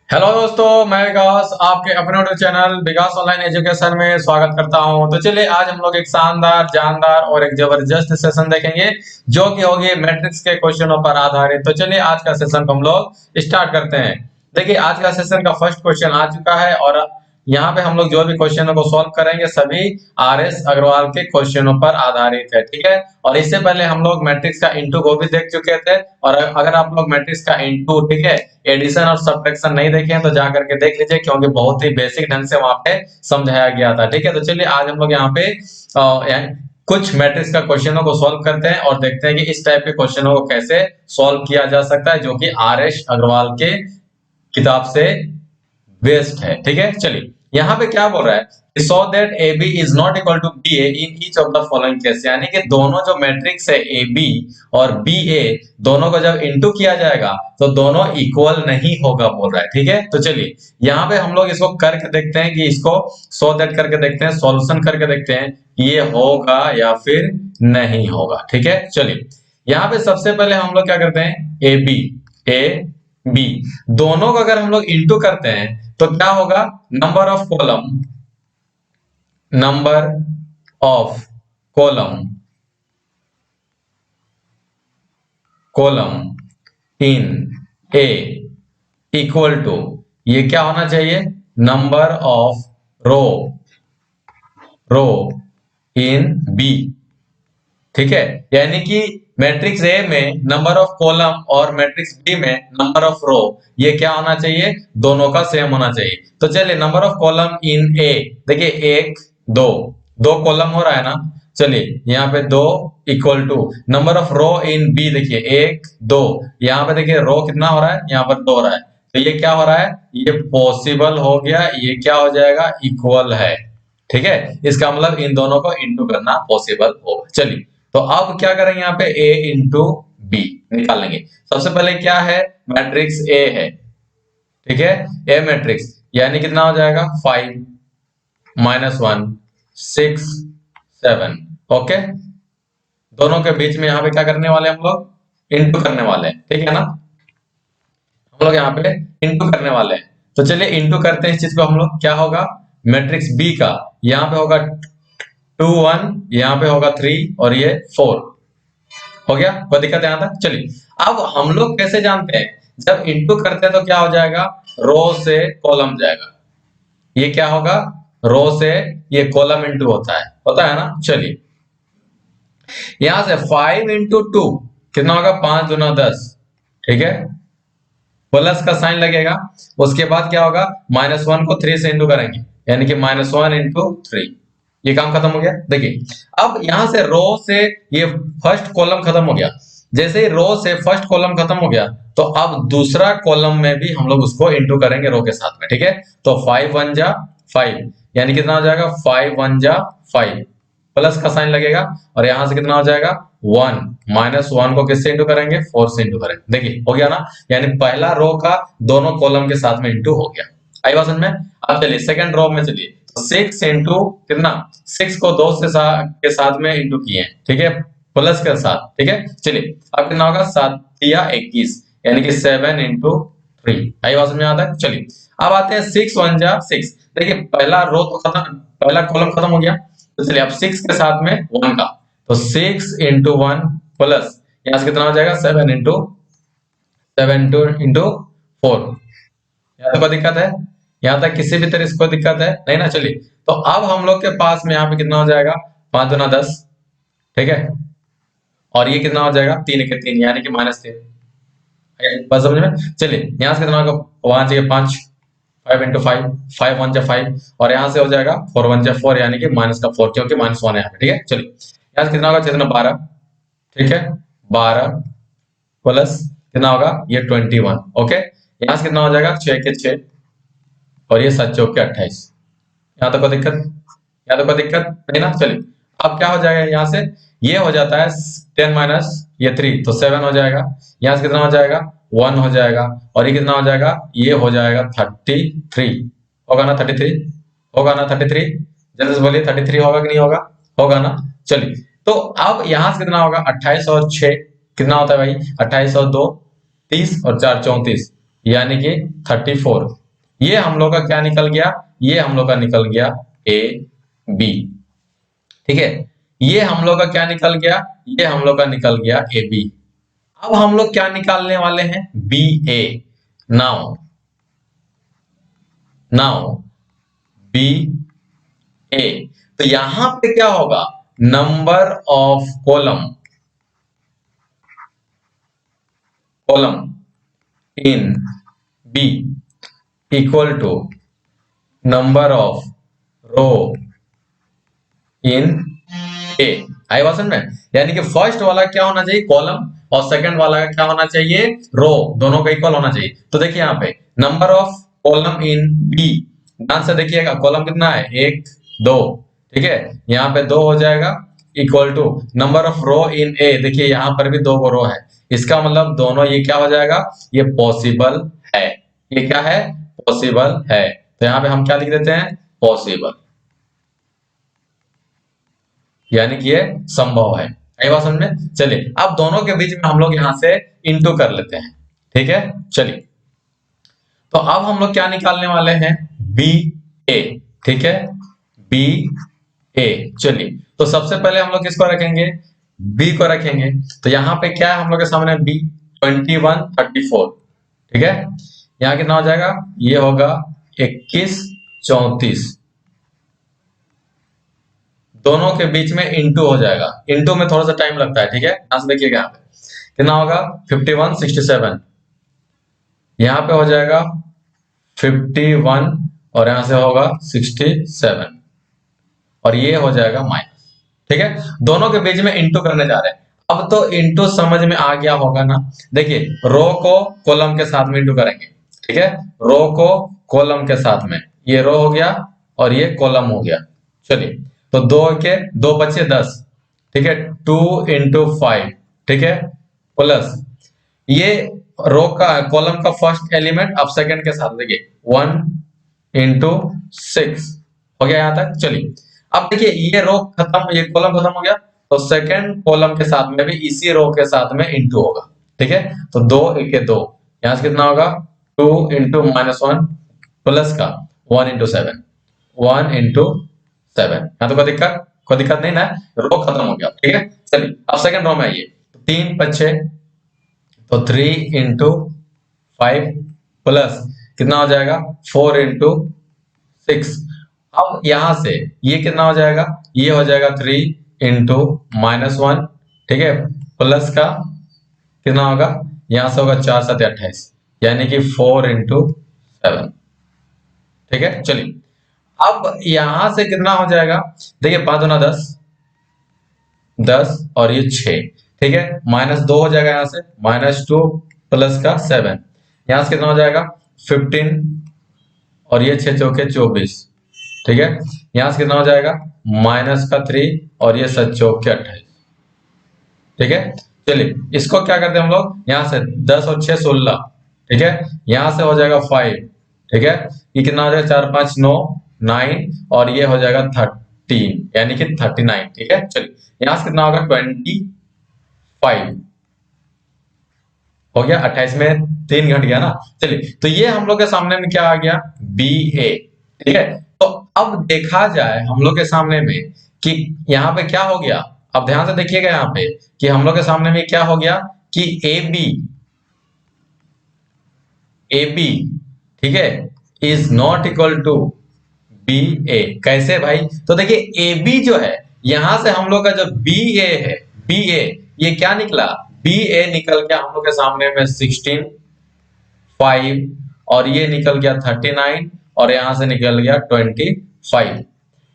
Hello दोस्तों, मैं विकास आपके अपने यूट्यूब चैनल विकास ऑनलाइन एजुकेशन में स्वागत करता हूं। तो चलिए आज हम लोग एक शानदार, जानदार और एक जबरदस्त सेशन देखेंगे जो कि होगी मैट्रिक्स के क्वेश्चनों पर आधारित। तो चलिए आज का सेशन को हम लोग स्टार्ट करते हैं। देखिए आज का सेशन का फर्स्ट क्वेश्चन आ चुका है और यहाँ पे हम लोग जो भी क्वेश्चनों को सॉल्व करेंगे सभी आर.एस. अग्रवाल के क्वेश्चनों पर आधारित है, ठीक है। और इससे पहले हम लोग मैट्रिक्स का इंटू को भी देख चुके थे और अगर आप लोग मैट्रिक्स का इंटू, ठीक है, एडिशन और सब्ट्रैक्शन नहीं देखे हैं तो जा करके देख लीजिए क्योंकि बहुत ही बेसिक ढंग से वहां पे समझाया गया था, ठीक है। तो चलिए आज हम लोग यहाँ पे कुछ मैट्रिक्स का क्वेश्चनों को सॉल्व करते हैं और देखते हैं कि इस टाइप के क्वेश्चनों को कैसे सॉल्व किया जा सकता है जो कि आर.एस. अग्रवाल के किताब से बेस्ड है, ठीक है। चलिए यहाँ पे क्या बोल रहा है, so that A B is not equal to B A in each of the following case, यानी कि दोनों जो मैट्रिक्स है ए बी और बी ए दोनों को जब इनटू किया जाएगा तो दोनों इक्वल नहीं होगा बोल रहा है, ठीक है। तो चलिए यहाँ पे हम लोग इसको करके देखते हैं कि इसको सो दैट करके देखते हैं, सॉल्यूशन करके देखते हैं ये होगा या फिर नहीं होगा, ठीक है। चलिए यहाँ पे सबसे पहले हम लोग क्या करते हैं, ए बी दोनों को अगर हम लोग इंटू करते हैं तो क्या होगा, number of column in A equal to, ये क्या होना चाहिए, number of row in B, ठीक है। यानी कि मैट्रिक्स ए में नंबर ऑफ कॉलम और मैट्रिक्स बी में नंबर ऑफ रो, ये क्या होना चाहिए, दोनों का सेम होना चाहिए। तो चलिए नंबर ऑफ कॉलम इन ए, देखिए एक दो, दो कॉलम हो रहा है ना, चलिए यहाँ पे दो equal to number of row in B, देखिए एक दो, यहाँ पे देखिए रो कितना हो रहा है, यहाँ पर दो हो रहा है, तो ये क्या हो रहा है, ये पॉसिबल हो गया, ये क्या हो जाएगा, इक्वल है, ठीक है। इसका मतलब इन दोनों को इंटू करना पॉसिबल होगा। चलिए तो अब क्या करेंगे, यहाँ पे a इंटू बी निकालेंगे। सबसे पहले क्या है, मैट्रिक्स A है, ठीक है, A मैट्रिक्स, यानी कितना हो जाएगा 5 -1 6 7, ओके। दोनों के बीच में यहाँ पे क्या करने वाले हम लोग, इंटू करने वाले हैं, ठीक है ना। हम लोग यहाँ पे इंटू करने वाले हैं, तो चलिए इंटू करते हैं इस चीज को हम लोग, क्या होगा, मैट्रिक्स बी का यहाँ पे होगा 2 1, यहाँ पे होगा 3 और ये 4 हो गया। कोई दिक्कत है यहाँ तक, चलिए अब हम लोग कैसे जानते हैं, जब इंटू करते हैं तो क्या हो जाएगा, रो से कॉलम जाएगा, ये क्या होगा, रो से ये कॉलम इंटू होता है ना। चलिए यहां से 5 इंटू 2 कितना होगा, 5 दूना 10, ठीक है, प्लस का साइन लगेगा, उसके बाद क्या होगा, -1 को 3 से इंटू करेंगे, यानी कि -1 इंटू 3, ये काम खत्म हो गया। देखिए अब यहां से रो से ये फर्स्ट कॉलम खत्म हो गया, जैसे ही रो से फर्स्ट कॉलम खत्म हो गया तो अब दूसरा कॉलम में भी हम लोग उसको इंटू करेंगे रो के साथ में, ठीक है। तो 5 1 जा 5, यानी कितना हो जाएगा, 5 1 जा 5, प्लस का साइन लगेगा और यहां से कितना हो जाएगा 1, -1 को किससे इंटू करेंगे, 4 से इंटू करेंगे, देखिए हो गया ना, यानी पहला रो का दोनों कॉलम के साथ में इंटू हो गया। आई बात समझ में। अब चलिए सेकंड रो में, चलिए 6 इंटू कितना, 6 को 2 के साथ में इंटू किए, ठीक है, प्लस के साथ, ठीक है। चलिए अब कितना होगा, 7 या 21, यानी कि 7 इंटू 3, आई बात समझ में आता है। चलिए अब आते हैं 6 1 जा 6, देखिए पहला रो तो खत्म, पहला कॉलम खत्म हो गया, तो चलिए अब 6 के साथ में 1 का, तो 6 इंटू 1 प्लस यहां से कितना हो जाएगा, 7 इंटू 4, यहाँ तक कोई दिक्कत है, यहाँ तक किसी भी तरह से कोई दिक्कत है नहीं ना। चलिए तो अब हम लोग के पास में यहाँ पे कितना हो जाएगा, 5 दूना 10, ठीक है, और ये कितना हो जाएगा, 3 के 3 यानी कि -3, बस समझ में। चलिए यहाँ से कितना होगा, वहां चाहिए 5, 5 इंटू 5, 5 1 जा 5, और यहाँ से हो जाएगा 4 1 जा 4, यानी कि -4, क्योंकि -1 है यहाँ पे, ठीक है। चलिए यहाँ से कितना होगा, 6 12, ठीक है, 12 प्लस कितना होगा, ये 21, ओके। यहाँ से कितना हो जाएगा, 6 के 6 और ये 7 चौके 28, यहाँ तक कोई दिक्कत, यहाँ तक कोई दिक्कत नहीं ना। चलिए अब क्या हो जाएगा, यहाँ से ये हो जाता है 10 माइनस ये 3, तो 7 हो जाएगा, यहाँ से कितना हो जाएगा, 1 हो जाएगा, और ये कितना हो जाएगा, ये हो जाएगा 33, होगा ना 33, होगा ना 33, जल्दी से बोलिए 33 होगा कि नहीं होगा, होगा ना। चलिए तो अब यहाँ से कितना होगा, 28 और 6 कितना होता है भाई, 28 और 2 30 और 4 34, यानी कि 34। ये हम लोग का क्या निकल गया, ये हम लोग का निकल गया ए बी। ठीक है, ये हम लोग का क्या निकल गया, ये हम लोग का निकल गया ए बी। अब हम लोग क्या निकालने वाले हैं, B A. Now now B A, तो यहां पे क्या होगा, number of column in B equal to number of row in A. आई बात समझ में, यानी कि फर्स्ट वाला क्या होना चाहिए, कॉलम, और सेकंड वाला क्या होना चाहिए, रो, दोनों का इक्वल होना चाहिए। तो देखिए यहाँ पे number of column in B, ध्यान से देखिएगा, कॉलम कितना है, एक दो। ठीक है, यहाँ पे दो हो जाएगा, equal to number of row in ए, देखिए यहाँ पर भी दो रो है, इसका मतलब दोनों ये क्या हो जाएगा, ये पॉसिबल है। ये क्या है, पॉसिबल है। तो यहाँ पे हम क्या लिख देते हैं, पॉसिबल, यानी कि ये संभव है। आई बात समझ में। चलिए अब दोनों के बीच में हम लोग यहां से इंटू कर लेते हैं। ठीक है, चलिए तो अब हम लोग क्या निकालने वाले हैं, बी ए। ठीक है, बी ए। चलिए तो सबसे पहले हम लोग किसको रखेंगे, बी को रखेंगे। तो यहाँ पे क्या है हम लोग के सामने, बी 21 34। ठीक है, यहाँ कितना हो जाएगा, ये होगा 21 34। दोनों के बीच में इंटू हो जाएगा, इंटू में थोड़ा सा टाइम लगता है। ठीक है, यहां से देखिएगा, यहाँ पे कितना होगा, 51 67। यहाँ पे हो जाएगा 51 और यहां से होगा 67, और ये हो जाएगा माइनस। ठीक है, दोनों के बीच में इंटू करने जा रहे हैं। अब तो इंटू समझ में आ गया होगा ना। देखिए रो को कॉलम के साथ में इंटू करेंगे। ठीक है, रो को कॉलम के साथ में, ये रो हो गया और ये कॉलम हो गया। चलिए तो दो के दो बचे 10। ठीक है, 2 × 5। ठीक है, प्लस ये रो का कॉलम का फर्स्ट एलिमेंट अब सेकंड के साथ, देखिए 1 × 6 हो गया यहां तक। चलिए अब देखिए ये रो खत्म, ये कॉलम खत्म हो गया, तो सेकंड कॉलम के साथ में भी इसी रो के साथ में इंटू होगा। ठीक है, तो 2 1 2, यहां से कितना होगा, 2 × -1 प्लस का 1 × 7, 1 × 7। यहाँ तो कोई दिक्कत नहीं ना, रो खत्म हो गया। ठीक है, चलिए अब सेकंड रो में आइए, 3 5 तो 3 × 5 प्लस कितना हो जाएगा, 4 × 6। अब यहां से ये कितना हो जाएगा, ये हो जाएगा 3 × -1। ठीक है, प्लस का कितना होगा, यहां से होगा 4 7 28, यानी कि 4 × 7। ठीक है, चलिए अब यहां से कितना हो जाएगा, देखिए 5 दूना 10, 10 और ये 6। ठीक है, -2 हो जाएगा, यहां से -2 प्लस का 7, यहां से कितना हो जाएगा 15, और ये 6 चौके 24। ठीक है, यहां से कितना हो जाएगा, -3 और ये 7 चौके 28। ठीक है, चलिए इसको क्या करते हैं हम लोग, यहां से 10 और 6 16। ठीक है, यहां से हो जाएगा 5। ठीक है, ये कितना हो जाएगा, 4 5 9 9, और ये हो जाएगा 13, यानी कि 39। ठीक है, चलिए यहां से कितना होगा, 25 हो गया, 28 में 3 घट गया ना। चलिए तो ये हम लोग के सामने में क्या आ गया, बी ए। ठीक है, तो अब देखा जाए हम लोग के सामने में कि यहाँ पे क्या हो गया, अब ध्यान से देखिएगा यहाँ पे कि हम लोग के सामने में क्या हो गया कि ए बी, ठीक है, is not equal to B A. कैसे भाई, तो देखिए ए बी जो है, यहां से हम लोग का जो बी ए है, बी ए, ये क्या निकला, बी ए निकल गया हम लोग के सामने में 16 5, और ये निकल गया 39, और यहां से निकल गया 25।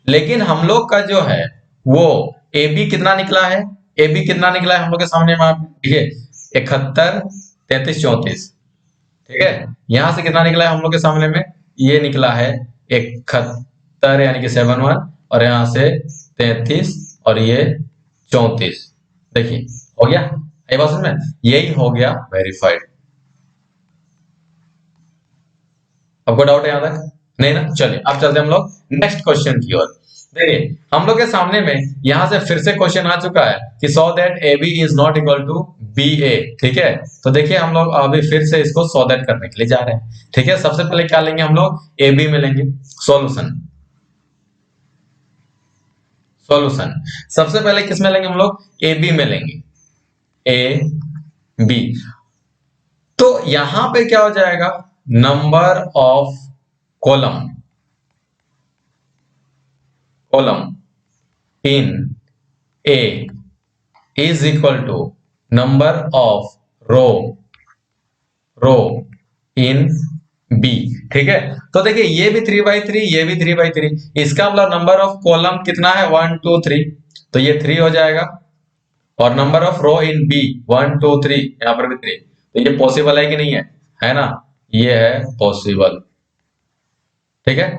लेकिन हम लोग का जो है वो ए बी कितना निकला है, ए बी कितना निकला है हम लोग के सामने में, आप देखिए 71 33 34। ठीक है, यहां से कितना निकला है हम लोग के सामने में, ये निकला है 71, यानी कि 71, और यहां से 33 और ये 34। देखिए हो गया, ये बात समझ में, यही हो गया वेरीफाइड। आपको डाउट है यहां तक, नहीं ना। चलिए अब चलते हैं हम लोग नेक्स्ट क्वेश्चन की ओर। देखिए हम लोग के सामने में यहां से फिर से क्वेश्चन आ चुका है कि so that A B is not equal to B A. ठीक है, तो देखिए हम लोग अभी फिर से इसको सो दैट करने के लिए जा रहे हैं। ठीक है, सबसे पहले क्या लेंगे हम लोग, ए बी में लेंगे सॉल्यूशन। सॉल्यूशन सबसे पहले किस में लेंगे हम लोग, ए बी में लेंगे, ए बी। तो यहां पे क्या हो जाएगा, number of column, column in A is equal to number of row, row in B. ठीक है, तो देखिए ये भी 3/3, ये भी 3/3, इसका मतलब नंबर ऑफ कॉलम कितना है, 1 2 3, तो ये 3 हो जाएगा। और number of row in B 1 2 3, यहां पर भी 3, तो ये पॉसिबल है कि नहीं है ना, ये है पॉसिबल। ठीक है,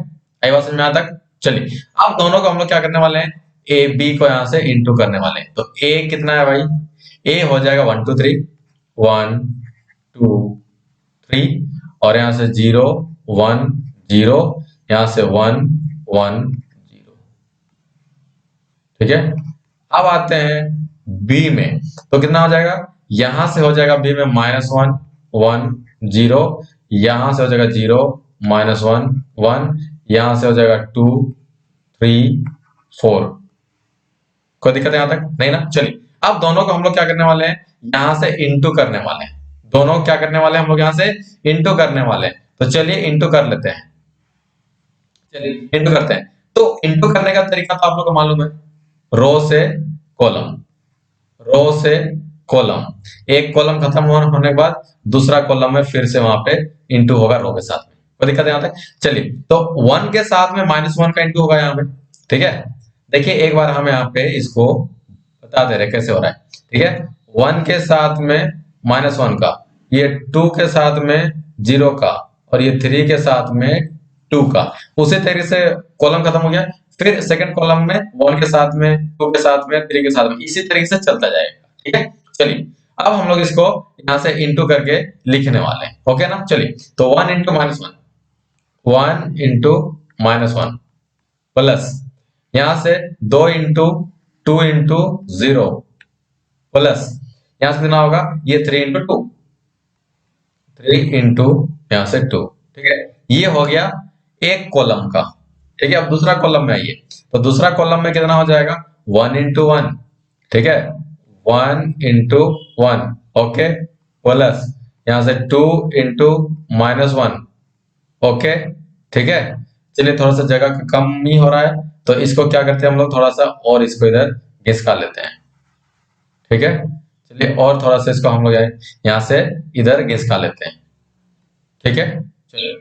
आई बात समझ में यहाँ तक। चलिए अब दोनों को हम लोग क्या करने वाले हैं, ए बी को यहां से इंटू करने वाले हैं। तो ए कितना है भाई, ए हो जाएगा 1 2 3, 1 2 3, और यहां से 0 1 0, यहां से 1 1 0। ठीक है, अब आते हैं बी में, तो कितना हो जाएगा, यहां से हो जाएगा बी में -1 1 0, यहां से हो जाएगा 0 -1 1, यहां से हो जाएगा 2 3 4। कोई दिक्कत है यहां तक, नहीं ना। चलिए अब दोनों को हम लोग क्या करने वाले हैं, यहां से इंटू करने वाले हैं। दोनों क्या करने वाले हैं हम लोग, यहां से इंटू करने वाले हैं। तो चलिए इंटू कर लेते हैं, चलिए इंटू करते हैं। तो इंटू करने का तरीका तो आप लोग को मालूम है, रो से कॉलम, रो से कॉलम, एक कॉलम खत्म होने के बाद दूसरा कॉलम में फिर से वहां पे इंटू होगा रो के साथ में। कोई दिक्कत है यहां तक। चलिए तो 1 के साथ में -1 का इंटू होगा यहाँ पे। ठीक है, देखिए एक बार हम यहाँ पे इसको बता दे रहे कैसे हो रहा है। ठीक है, 1 के साथ में -1 का, ये 2 के साथ में 0 का, और ये 3 के साथ में 2 का। उसी तरीके से कॉलम खत्म हो गया, फिर सेकंड कॉलम में 1 के साथ में, 2 के साथ में, 3 के साथ में, इसी तरीके से चलता जाएगा। ठीक है, चलिए अब हम लोग इसको यहां से इंटू करके लिखने वाले हैं। ओके ना, चलिए तो 1 इंटू -1, 1 इंटू -1 प्लस यहां से 2 इंटू 2 इंटू 0 प्लस यहां से कितना होगा, ये 3 इंटू 2, 3 इंटू यहां से 2। ठीक है, ये हो गया एक कॉलम का। ठीक है, अब दूसरा कॉलम में आइए, तो दूसरा कॉलम में कितना हो जाएगा, 1 इंटू 1। ठीक है, 1 इंटू 1, ओके, प्लस यहां से 2 इंटू -1। ओके, ठीक है, चलिए थोड़ा सा जगह का कम ही हो रहा है, तो इसको क्या करते हैं हम लोग, थोड़ा सा और इसको इधर घिसका लेते हैं। ठीक है, चलिए और थोड़ा सा इसको हम लोग यहाँ से इधर घिसका लेते हैं। ठीक है, चलिए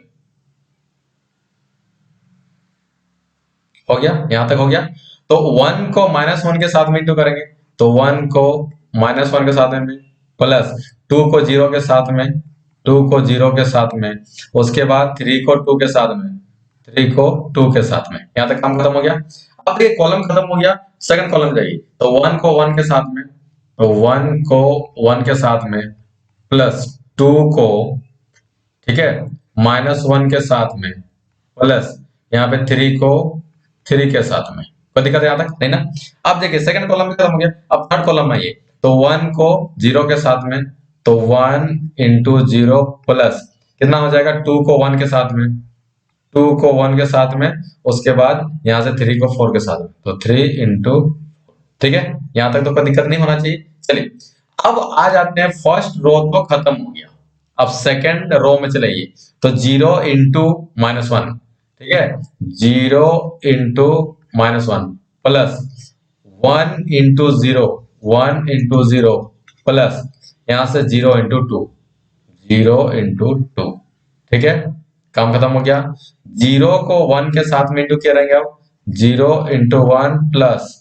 हो गया, यहां तक हो गया। तो 1 को -1 के साथ में इंटू करेंगे, तो 1 को -1 के साथ में प्लस 2 को 0 के साथ में, 2 को 0 के साथ में, उसके बाद 3 को 2 के साथ में, 3 को 2 के साथ में। यहां तक काम खत्म हो गया। अब ये कॉलम खत्म हो गया, सेकंड कॉलम जाइए, तो 1 को 1 के साथ में, तो 1 को 1 के साथ में प्लस 2 को, ठीक है, -1 के साथ में प्लस यहाँ पे 3 को 3 के साथ में। कोई दिक्कत है यहां तक, नहीं ना। अब देखिए सेकंड कॉलम में खत्म हो गया, अब थर्ड कॉलम में आइए, तो 1 को 0 के साथ में, तो 1 इंटू 0 प्लस कितना हो जाएगा, 2 को 1 के साथ में, 2 को 1 के साथ में, उसके बाद यहां से 3 को 4 के साथ में, तो 3 इंटू। ठीक है, यहां तक तो कोई दिक्कत नहीं होना चाहिए। चलिए अब आ जाते हैं, फर्स्ट रो तो खत्म हो गया, अब सेकंड रो में चलाइए, तो 0 इंटू -1। ठीक है, 0 into -1 plus 1 into 0, 1 into 0 plus यहां से 0 इंटू 2, 0 इंटू 2। ठीक है, काम खत्म हो गया। 0 को 1 के साथ में इंटू किया रहेंगे, अब 0 इंटू 1 प्लस,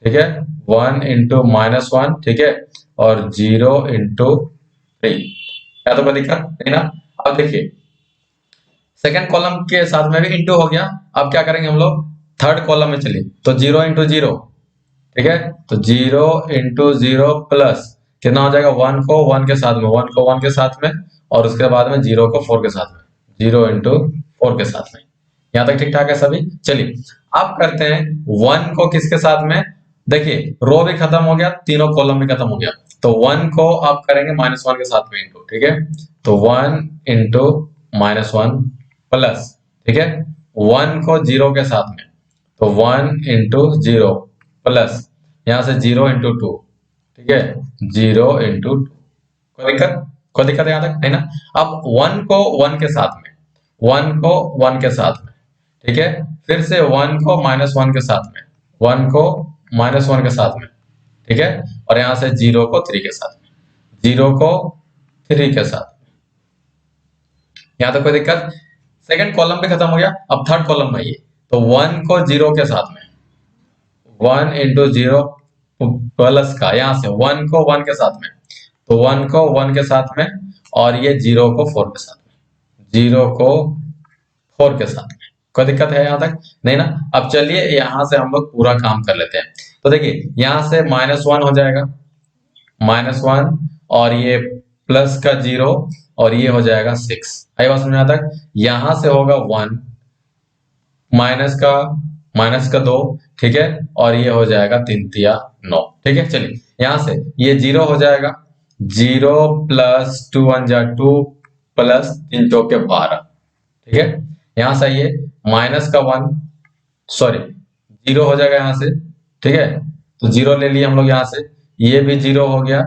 ठीक है, 1 इंटू -1, ठीक है, और 0 इंटू 3। क्या तो कोई दिक्कत नहीं ना। अब देखिए सेकंड कॉलम के साथ में भी इंटू हो गया, अब क्या करेंगे हम लोग, थर्ड कॉलम में चलिए, तो 0 इंटू 0, ठीक है, तो 0 इंटू 0 प्लस कितना हो जाएगा, 1 को 1 के साथ में, 1 को 1 के साथ में, और उसके बाद में 0 को 4 के साथ में, 0 इंटू 4 के साथ में। यहां तक ठीक ठाक है सभी। चलिए अब करते हैं 1 को किसके साथ में, देखिए रो भी खत्म हो गया, तीनों कॉलम भी खत्म हो गया, तो 1 को आप करेंगे -1 के साथ में इंटू, ठीक है, तो 1 इंटू -1 प्लस, ठीक है, 1 को 0 के साथ में, तो 1 इंटू 0 प्लस, यहां से 0 इंटू 2, ठीक है, 0 इंटू 2। कोई दिक्कत है यहां तक, नहीं ना। अब 1 को 1 के साथ में, 1 को 1 के साथ में, ठीक है, फिर से 1 को -1 के साथ में, 1 को -1 के साथ में, ठीक है, और यहां से 0 को 3 के साथ में, 0 को 3 के साथ में। यहां तक कोई दिक्कत। सेकंड कॉलम भी खत्म हो गया, अब थर्ड कॉलम में ये, तो 1 को 0 के साथ में, 1 इंटू 0 प्लस का, यहां से 1 को 1 के साथ में, तो 1 को 1 के साथ में, और ये 0 को 4 के साथ में, 0 को 4 के साथ में। कोई दिक्कत है यहां तक, नहीं ना। अब चलिए यहां से हम लोग पूरा काम कर लेते हैं। तो देखिए यहां से -1 हो जाएगा, -1, और ये प्लस का 0, और ये हो जाएगा 6। आई बात समझ में तक। यहां से होगा 1, माइनस का 2, ठीक है, और ये हो जाएगा 3 तिया 9, ठीक है। चलिए यहां से ये 0 हो जाएगा, 0 प्लस 2 1 जा 2 प्लस 3 चौके 12, ठीक है। यहां से ये माइनस का 1, सॉरी 0 हो जाएगा यहां से, ठीक है, तो 0 ले लिए हम लोग यहां से, ये भी 0 हो गया,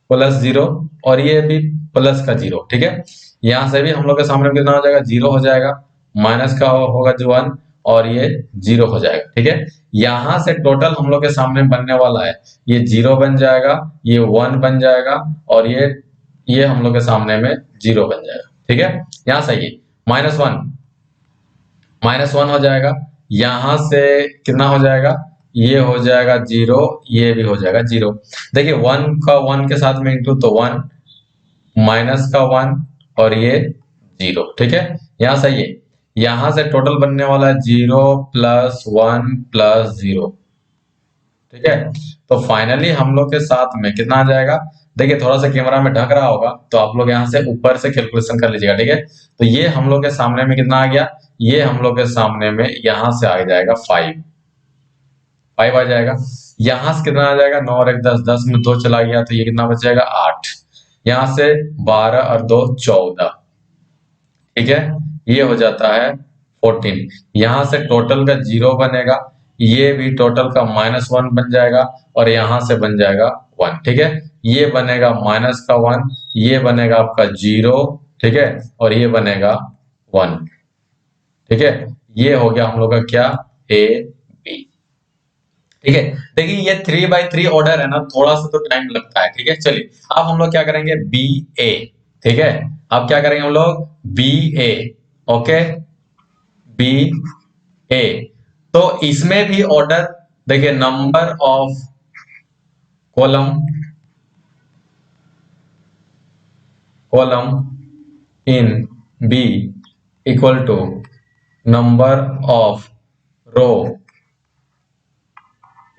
प्लस 0, और ये भी प्लस का 0, ठीक है। यहां से भी हम लोग के सामने कितना हो जाएगा, 0 हो जाएगा, माइनस का होगा जो 1, और ये 0 हो जाएगा, ठीक है। यहां से टोटल हम लोग के सामने बनने वाला है, ये 0 बन जाएगा, ये 1 बन जाएगा, और ये हम लोग के सामने में 0 बन जाएगा, ठीक है। यहां से ये -1 हो जाएगा, यहां से कितना हो जाएगा, ये हो जाएगा 0, ये भी हो जाएगा 0। देखिए 1 का 1 के साथ में इंटू, तो 1 माइनस का 1, और ये 0, ठीक है। यहां से ये, यहां से टोटल बनने वाला है 0 प्लस 1 प्लस 0, ठीक है। तो फाइनली हम लोग के साथ में कितना आ जाएगा, देखिए थोड़ा सा कैमरा में ढक रहा होगा, तो आप लोग यहां से ऊपर से कैलकुलेशन कर लीजिएगा, ठीक है। तो ये हम लोग के सामने में कितना आ गया, ये हम लोग के सामने में यहां से आ जाएगा 5 आ जाएगा। यहां से कितना आ जाएगा, 9 और 1 10, 10 में 2 चला गया, तो ये कितना बच जाएगा 8। यहां से 12 और 2 14, ठीक है, ये हो जाता है 14। यहां से टोटल का 0 बनेगा, ये भी टोटल का -1 बन जाएगा, और यहां से बन जाएगा 1, ठीक है। ये बनेगा माइनस का 1, ये बनेगा आपका 0, ठीक है, और ये बनेगा 1, ठीक है। ये हो गया हम लोग का क्या, ए बी, ठीक है। देखिए ये 3 by 3 ऑर्डर है ना, थोड़ा सा तो टाइम लगता है, ठीक है। चलिए अब हम लोग क्या करेंगे, बी ए, ठीक है। अब क्या करेंगे हम लोग, B A, okay, B A. तो इसमें भी ऑर्डर, देखिए number of column in B equal to number of row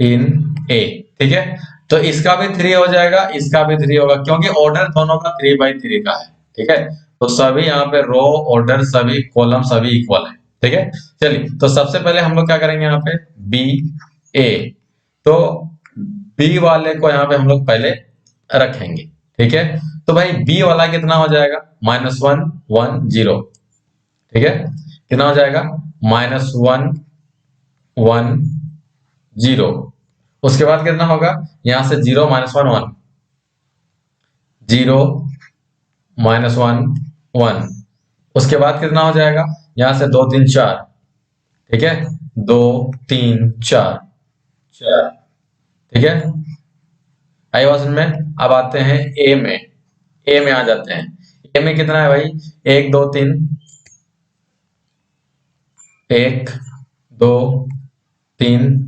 in A, ठीक है। तो इसका भी 3 हो जाएगा, इसका भी 3 होगा, क्योंकि ऑर्डर दोनों का 3 by 3 का है, ठीक है। तो सभी यहाँ पे रो ऑर्डर सभी कॉलम सभी इक्वल है, ठीक है। चलिए तो सबसे पहले हम लोग क्या करेंगे, यहाँ पे बी ए, तो बी वाले को यहाँ पे हम लोग पहले रखेंगे, ठीक है। तो भाई बी वाला कितना हो जाएगा, -1 1 0, ठीक है, कितना हो जाएगा, -1 1 0। उसके बाद कितना होगा, यहां से 0 -1 1, 0 -1 1। उसके बाद कितना हो जाएगा, यहां से 2 3 4, ठीक है, 2 3 4 4, ठीक है। आई बात समझ में। अब आते हैं ए में, ए में आ जाते हैं। ए में कितना है भाई, 1 2 3, 1 2 3,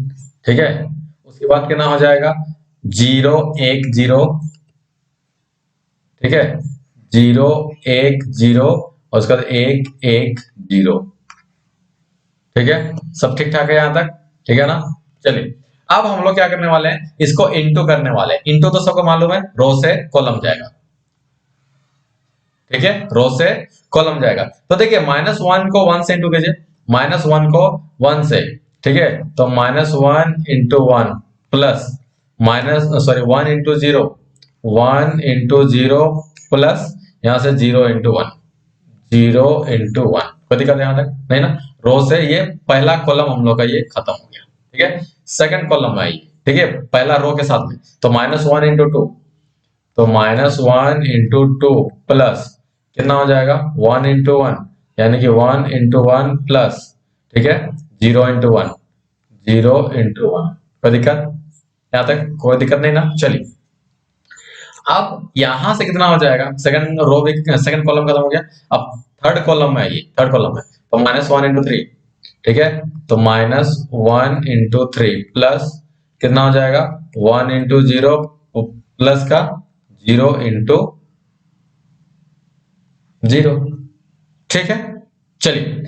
ठीक है। उसके बाद कितना हो जाएगा, 0 1 0, ठीक है, 0 1 0, और उसके बाद 1 1 0, ठीक है। सब ठीक ठाक है यहां तक, ठीक है ना। चलिए अब हम लोग क्या करने वाले हैं, इसको इंटू करने वाले हैं। इंटू तो सबको मालूम है, रो से कॉलम जाएगा, ठीक है, रो से कॉलम जाएगा। तो देखिए -1 को 1 से इंटू कीजिए, -1 को 1 से, ठीक है, तो -1 into 1 plus -1 into 0, 1 into 0 plus यहाँ से 0 इंटू 1, 0 इंटू 1। कोई दिक्कत यहाँ तक नहीं ना। रो से ये पहला कॉलम हम लोग का ये खत्म हो गया, ठीक है। सेकंड कॉलम में आइए, ठीक है, पहला रो के साथ में, तो -1 इंटू 2, तो -1 इंटू 2 प्लस कितना हो जाएगा 1 इंटू 1, यानी कि 1 इंटू 1 प्लस, ठीक है, 0 इंटू 1, 0 इंटू 1। कोई दिक्कत यहाँ तक, कोई दिक्कत नहीं ना। चलिए अब यहां से कितना हो जाएगा, सेकंड रो भी, सेकंड कॉलम खत्म हो गया। अब थर्ड कॉलम में आइए, थर्ड कॉलम में, तो -1 इंटू 3, ठीक है, तो -1 इंटू 3 प्लस कितना हो जाएगा 1 इंटू 0 प्लस का 0 इंटू 0, ठीक है। चलिए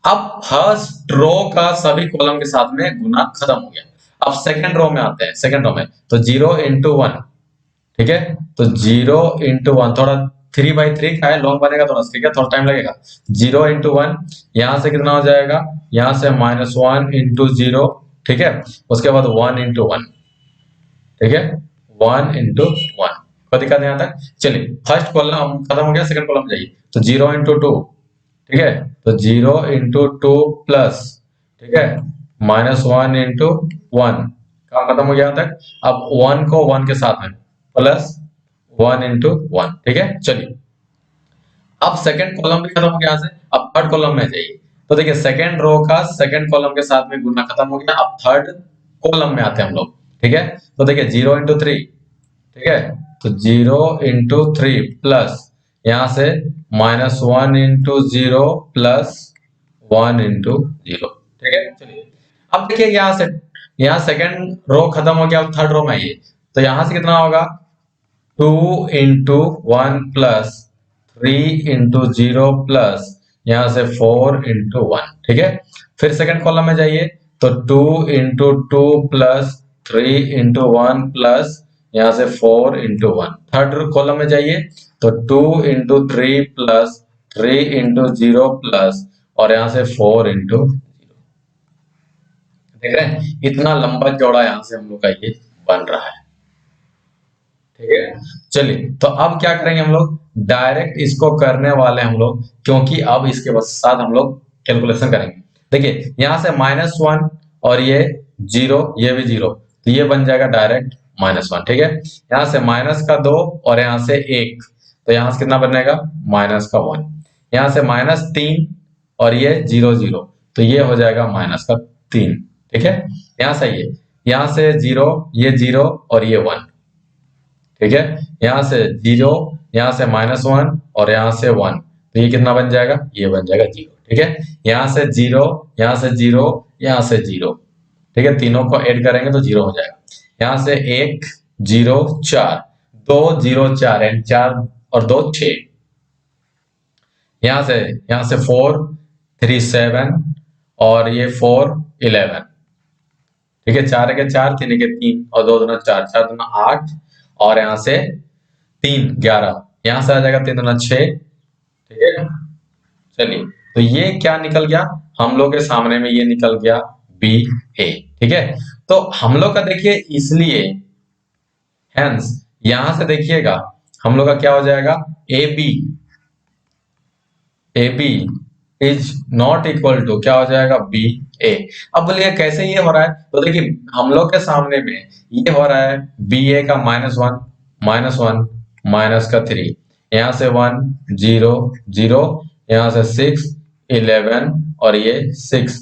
अब फर्स्ट रो का सभी कॉलम के साथ में गुना खत्म हो गया। अब सेकंड रो में आते हैं, सेकंड रो में तो 0 इंटू 1, ठीक है, तो 0 इंटू 1, थोड़ा 3/3 का है, लॉन्ग बनेगा थोड़ा, ठीक है, थोड़ा टाइम लगेगा। 0 इंटू 1, यहां से कितना हो जाएगा, यहां से -1 इंटू 0, ठीक है, उसके बाद 1 इंटू 1, ठीक है, 1 इंटू 1। कोई दिक्कत यहाँ तक। चलिए फर्स्ट कॉलम खत्म हो गया, सेकंड कॉलम जाइए, तो 0 इंटू 2, ठीक है, तो 0 इंटू 2 प्लस, ठीक है, -1 इंटू 1, काम खत्म हो गया यहाँ तक। अब 1 को 1 के साथ में प्लस 1 इंटू 1, ठीक है। चलिए अब सेकंड कॉलम भी खत्म हो गया यहाँ से। अब थर्ड कॉलम में जाइए, तो देखिए सेकंड रो का सेकंड कॉलम के साथ में गुना खत्म हो गया। अब थर्ड कॉलम में आते हैं हम लोग, ठीक है, तो देखिए 0 इंटू 3, ठीक है, तो 0 इंटू 3 प्लस यहाँ से -1 इंटू 0 प्लस 1 इंटू 0, ठीक है। चलिए अब देखिए यहाँ सेकंड रो खत्म हो गया, अब थर्ड रो में आइए, तो यहाँ से कितना होगा 2 इंटू 1 प्लस 3 इंटू 0 प्लस यहाँ से 4 इंटू 1, ठीक है। फिर सेकंड कॉलम में जाइए, तो 2 इंटू 2 प्लस 3 इंटू 1 प्लस यहाँ से 4 इंटू 1। थर्ड कॉलम में जाइए, तो 2 इंटू 3 प्लस 3 इंटू 0 प्लस और यहाँ से 4 इंटू 0। देख रहे हैं इतना लंबा चौड़ा यहाँ से हम लोग का ये बन रहा है, ठीक है। चलिए तो अब क्या करेंगे हम लोग, डायरेक्ट इसको करने वाले हम लोग, क्योंकि अब इसके साथ हम लोग कैलकुलेशन करेंगे। देखिए यहाँ से -1 और ये 0, ये भी 0, तो ये बन जाएगा डायरेक्ट -1, ठीक है। यहाँ से -2 और यहाँ से 1, तो यहाँ से कितना बनेगा -1। यहाँ से -3 और ये 0 0, तो ये हो जाएगा -3, ठीक है। यहाँ से ये, यहाँ से 0, ये 0 और ये 1, ठीक है, यहाँ से 0, यहाँ से -1 और यहाँ से 1, तो ये कितना बन जाएगा, ये बन जाएगा 0, ठीक है। यहाँ से 0, यहाँ से 0, यहाँ से 0, ठीक है, तीनों को ऐड करेंगे तो 0 हो जाएगा। यहाँ से 1 0 4, 2 0 4 एंड 4 और 2 6, यहाँ से 4 3 7 और ये 4 11, ठीक है, 4 के 4, 3 के 3 और 2 दूना 4, 4 दूना 8 और यहाँ से 3 11, यहाँ से आ जाएगा 3 दूना 6, ठीक है। चलिए तो ये क्या निकल गया हम लोग के सामने में, ये निकल गया बी ए, ठीक है। तो हम लोग का देखिए इसलिए हेंस यहां से देखिएगा हम लोग का क्या हो जाएगा, A B is not equal to क्या हो जाएगा, बी ए। अब बोलिए कैसे ये हो रहा है, तो देखिए हम लोग के सामने में ये हो रहा है बी ए का -1 माइनस का 3, यहाँ से 1 0 0, यहाँ से 6 11 और ये 6,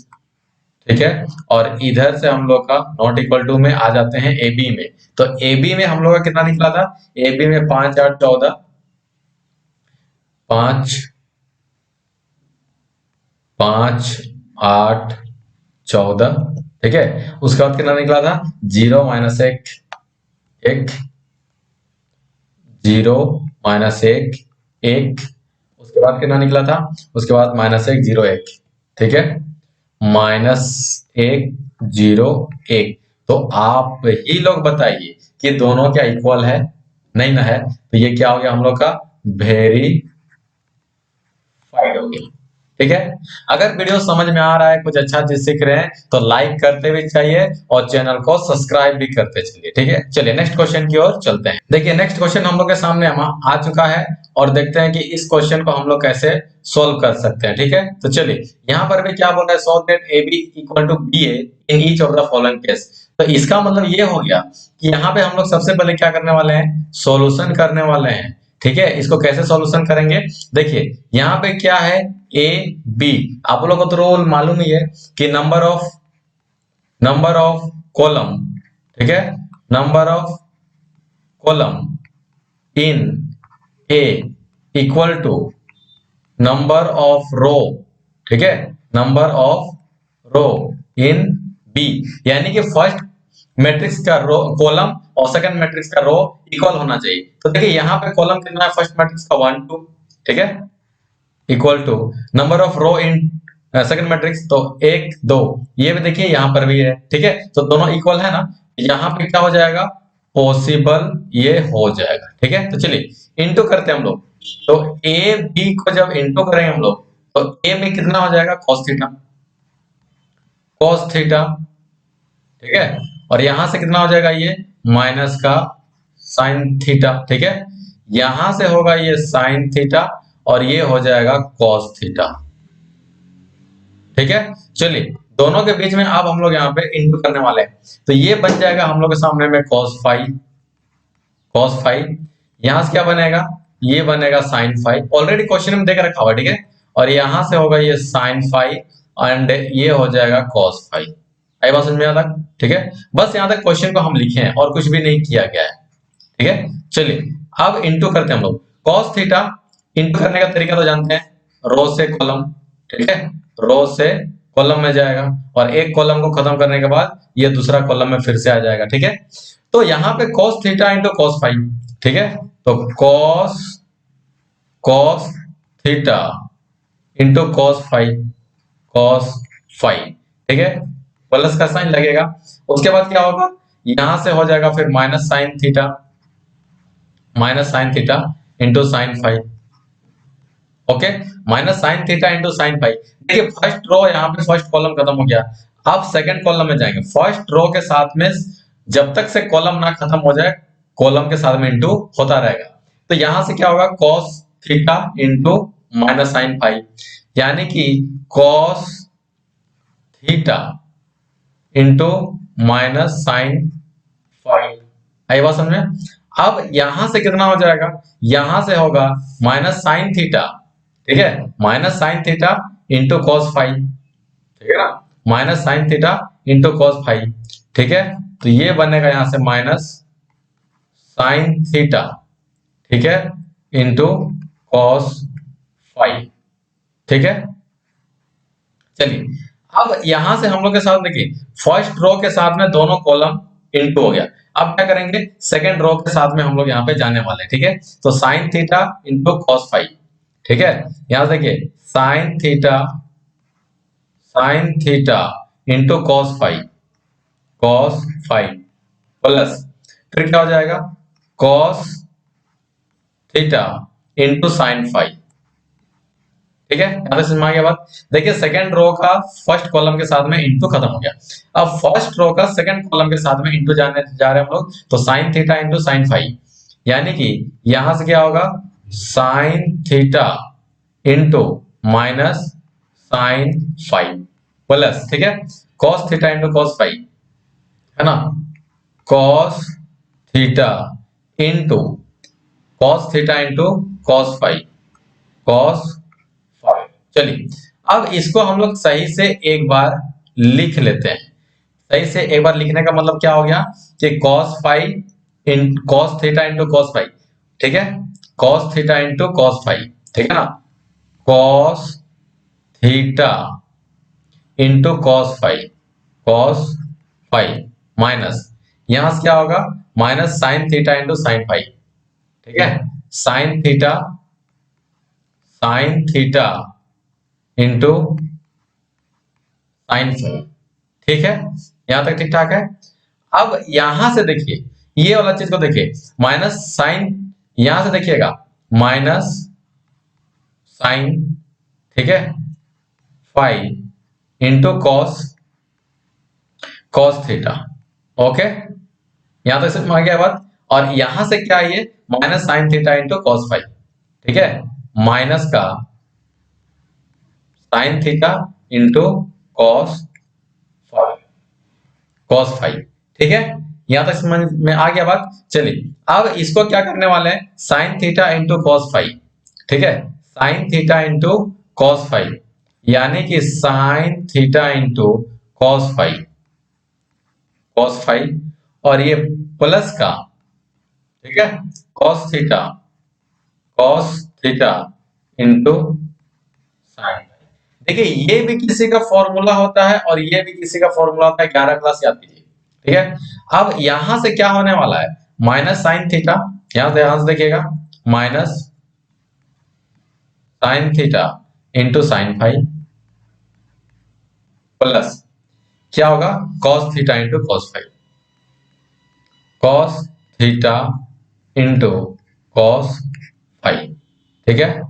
ठीक है। और इधर से हम लोग का नॉट इक्वल टू में आ जाते हैं ए बी में, तो ए बी में हम लोग का कितना निकला था, ए बी में 5 8 14, 5 5 8 14, ठीक है। उसके बाद कितना निकला था 0 -1 1, 0 -1 1, उसके बाद कितना निकला था, उसके बाद -1 0 1, ठीक है, -1 0 1। तो आप ही लोग बताइए कि दोनों क्या इक्वल है, नहीं ना है, तो ये क्या हो गया हम लोग का वेरीफाइड हो गया, ठीक है। अगर वीडियो समझ में आ रहा है, कुछ अच्छा चीज सीख रहे हैं, तो लाइक करते भी चाहिए और चैनल को सब्सक्राइब भी करते चलिए। ठीक है, चलिए नेक्स्ट क्वेश्चन की ओर चलते हैं। देखिए नेक्स्ट क्वेश्चन हम लोग के सामने आ चुका है और देखते हैं कि इस क्वेश्चन को हम लोग कैसे सोल्व कर सकते हैं। ठीक है, तो चलिए यहाँ पर भी क्या बोल रहा है, solve that A B equal to B A in each of the following case. तो इसका मतलब ये हो गया कि यहाँ पे हम लोग सबसे पहले क्या करने वाले हैं, सॉल्यूशन करने वाले हैं। ठीक है, इसको कैसे सॉल्यूशन करेंगे, देखिए यहाँ पे क्या है, ए बी। आप लोगों को तो रूल मालूम ही है कि नंबर ऑफ कॉलम, ठीक है, number of column in A equal to number of row, ठीक है, number of row in B. यानी कि फर्स्ट मैट्रिक्स का रो कॉलम और सेकंड मैट्रिक्स का रो इक्वल होना चाहिए। तो देखिए यहाँ पे कॉलम कितना है, फर्स्ट मैट्रिक्स का 1 2, ठीक है, equal to number of row in second matrix तो 1 2, ये भी देखिए यहाँ पर भी है। ठीक है, तो दोनों इक्वल है ना, यहाँ पे क्या हो जाएगा, पॉसिबल ये हो जाएगा। ठीक है, तो चलिए इनटू करते हैं हम लोग। तो ए बी को जब इनटू करेंगे हम लोग, तो ए में कितना हो जाएगा, cos थीटा, cos थीटा, ठीक है, और यहां से कितना हो जाएगा, ये माइनस का साइन थीटा। ठीक है, यहां से होगा ये साइन थीटा और ये हो जाएगा cos थीटा। ठीक है, चलिए दोनों के बीच में अब हम लोग यहाँ पे इंटू करने वाले हैं, तो ये बन जाएगा हम लोग के सामने में cos फाइव, cos फाइव, यहां से क्या बनेगा, ये बनेगा sin फाइव, ऑलरेडी क्वेश्चन में देख रखा हुआ। ठीक है, और यहां से होगा ये sin फाइव एंड ये हो जाएगा cos फाइव। आई बात समझ में आता, ठीक है, बस यहां तक क्वेश्चन को हम लिखे हैं और कुछ भी नहीं किया गया है। ठीक है, चलिए अब इंटू करते हैं हम लोग। cos थीटा इंटू करने का तरीका तो जानते हैं, रो से कॉलम, ठीक है, रो से कॉलम में जाएगा और एक कॉलम को खत्म करने के बाद ये दूसरा कॉलम में फिर से आ जाएगा। ठीक है, तो यहाँ पे cos theta into cos five, ठीक है, तो cos theta into cos five, cos five, ठीक है, प्लस का साइन लगेगा। उसके बाद क्या होगा, यहां से हो जाएगा फिर minus sine theta into sine five. Okay, minus sine theta into sine five. देखिए फर्स्ट रो यहाँ पे फर्स्ट कॉलम खत्म हो गया, अब सेकंड कॉलम में जाएंगे। फर्स्ट रो के साथ में जब तक से कॉलम ना खत्म हो जाए, कॉलम के साथ में इंटू होता रहेगा। तो यहां से क्या होगा, cos theta into minus sine five, यानी कि cos theta into minus sine five. आई बात समझ में। अब यहां से कितना हो जाएगा, यहां से होगा माइनस साइन थीटा, ठीक है, minus sine theta into cos five, ठीक है ना, minus sine theta into cos five. ठीक है, तो ये बनेगा यहां से माइनस साइन थीटा, ठीक है, इंटू कॉस फाइव। ठीक है, चलिए अब यहां से हम लोग के साथ देखिए फर्स्ट रो के साथ में दोनों कॉलम इनटू हो गया। अब क्या करेंगे, सेकंड रो के साथ में हम लोग यहाँ पे जाने वाले हैं। ठीक है, तो sine theta into cos five, ठीक है, यहां से देखिए sign theta into cos five plus फिर क्या हो जाएगा, cos theta into sine five. ठीक है, यहां से समझ में आ गया बात। देखिए सेकंड रो का फर्स्ट कॉलम के साथ में इंटू खत्म हो गया, अब फर्स्ट रो का सेकंड कॉलम के साथ में इंटू जाने जा रहे हैं हम लोग, तो sine theta into sine five, यानी कि यहां से क्या होगा, sine theta into minus sine five plus, ठीक है, cos theta into cos five, है ना, cos theta into cos five, cos five. चलिए अब इसको हम लोग सही से एक बार लिख लेते हैं। सही से एक बार लिखने का मतलब क्या हो गया कि cos theta into cos five, ठीक है, cos theta into cos five, ठीक है ना, cos theta into cos five minus यहां से क्या होगा, minus sine theta into sine five, ठीक है, sign theta into sine five. ठीक है, यहां तक ठीक ठाक है। अब यहां से देखिए ये वाला चीज को देखिए, माइनस साइन, यहां से देखिएगा माइनस साइन, ठीक है, five into cos theta. Okay, यहां तक समझ आ गया बात। और यहां से क्या है, ये minus sine theta into cos five. ठीक है, माइनस का sign theta into cos five, cos five. ठीक है, यहां तक समझ में आ गया बात। चलिए अब इसको क्या करने वाले हैं, sign theta into cos five. ठीक है, sign theta into cos five, यानी कि sign theta into cos five, cos five. और ये प्लस का, ठीक है, कॉस थीटा इंटू साइन। देखिए ये भी किसी का फॉर्मूला होता है और ये भी किसी का फॉर्मूला होता है, 11 क्लास याद कीजिए। ठीक है, अब यहां से क्या होने वाला है, माइनस साइन थीटा, यहां से ध्यान से देखिएगा, minus sine theta into sine five, plus क्या होगा, cos theta into cos five, cos theta into cos five. ठीक है,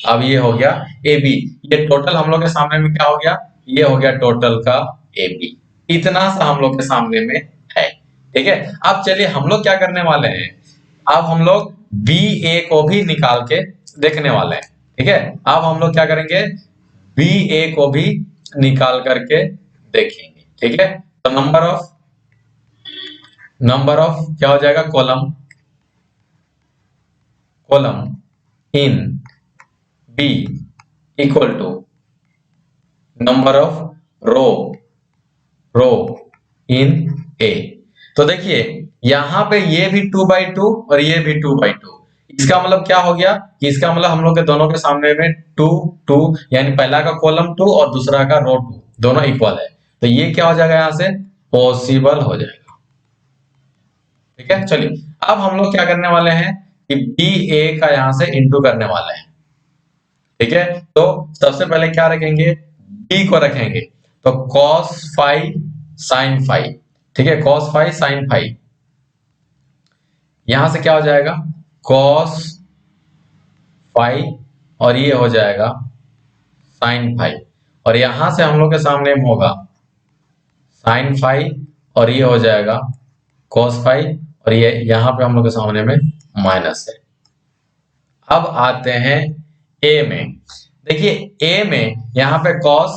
अब ये हो गया ए बी। ये टोटल हम लोग के सामने में क्या हो गया, ये हो गया टोटल का ए बी। इतना सा हम लोग के सामने में है। ठीक है, अब चलिए हम लोग क्या करने वाले हैं, अब हम लोग बी ए को भी निकाल के देखने वाले हैं। ठीक है, अब हम लोग क्या करेंगे, बी ए को भी निकाल करके देखेंगे। ठीक है, तो नंबर ऑफ क्या हो जाएगा, column column in B equal to number of row row in A. तो देखिए यहां पे ये भी 2/2 और ये भी 2/2। इसका मतलब क्या हो गया कि इसका मतलब हम लोग के दोनों के सामने में 2 2, यानी पहला का कॉलम 2 और दूसरा का रो 2, दोनों इक्वल है। तो ये क्या हो जाएगा, यहां से पॉसिबल हो जाएगा। ठीक है, चलिए अब हम लोग क्या करने वाले हैं कि बी ए का यहां से इंटू करने वाले हैं। ठीक है, तो सबसे पहले क्या रखेंगे, बी को रखेंगे, तो cos फाइव साइन फाइव। ठीक है, cos फाइव साइन फाइव, यहां से क्या हो जाएगा, cos फाइव और ये हो जाएगा साइन फाइव। और यहां से हम लोग के सामने में होगा साइन फाइव और ये हो जाएगा cos फाइव, और ये यहां पे हम लोग के सामने में माइनस है। अब आते हैं ए में। देखिए ए में यहां पे cos,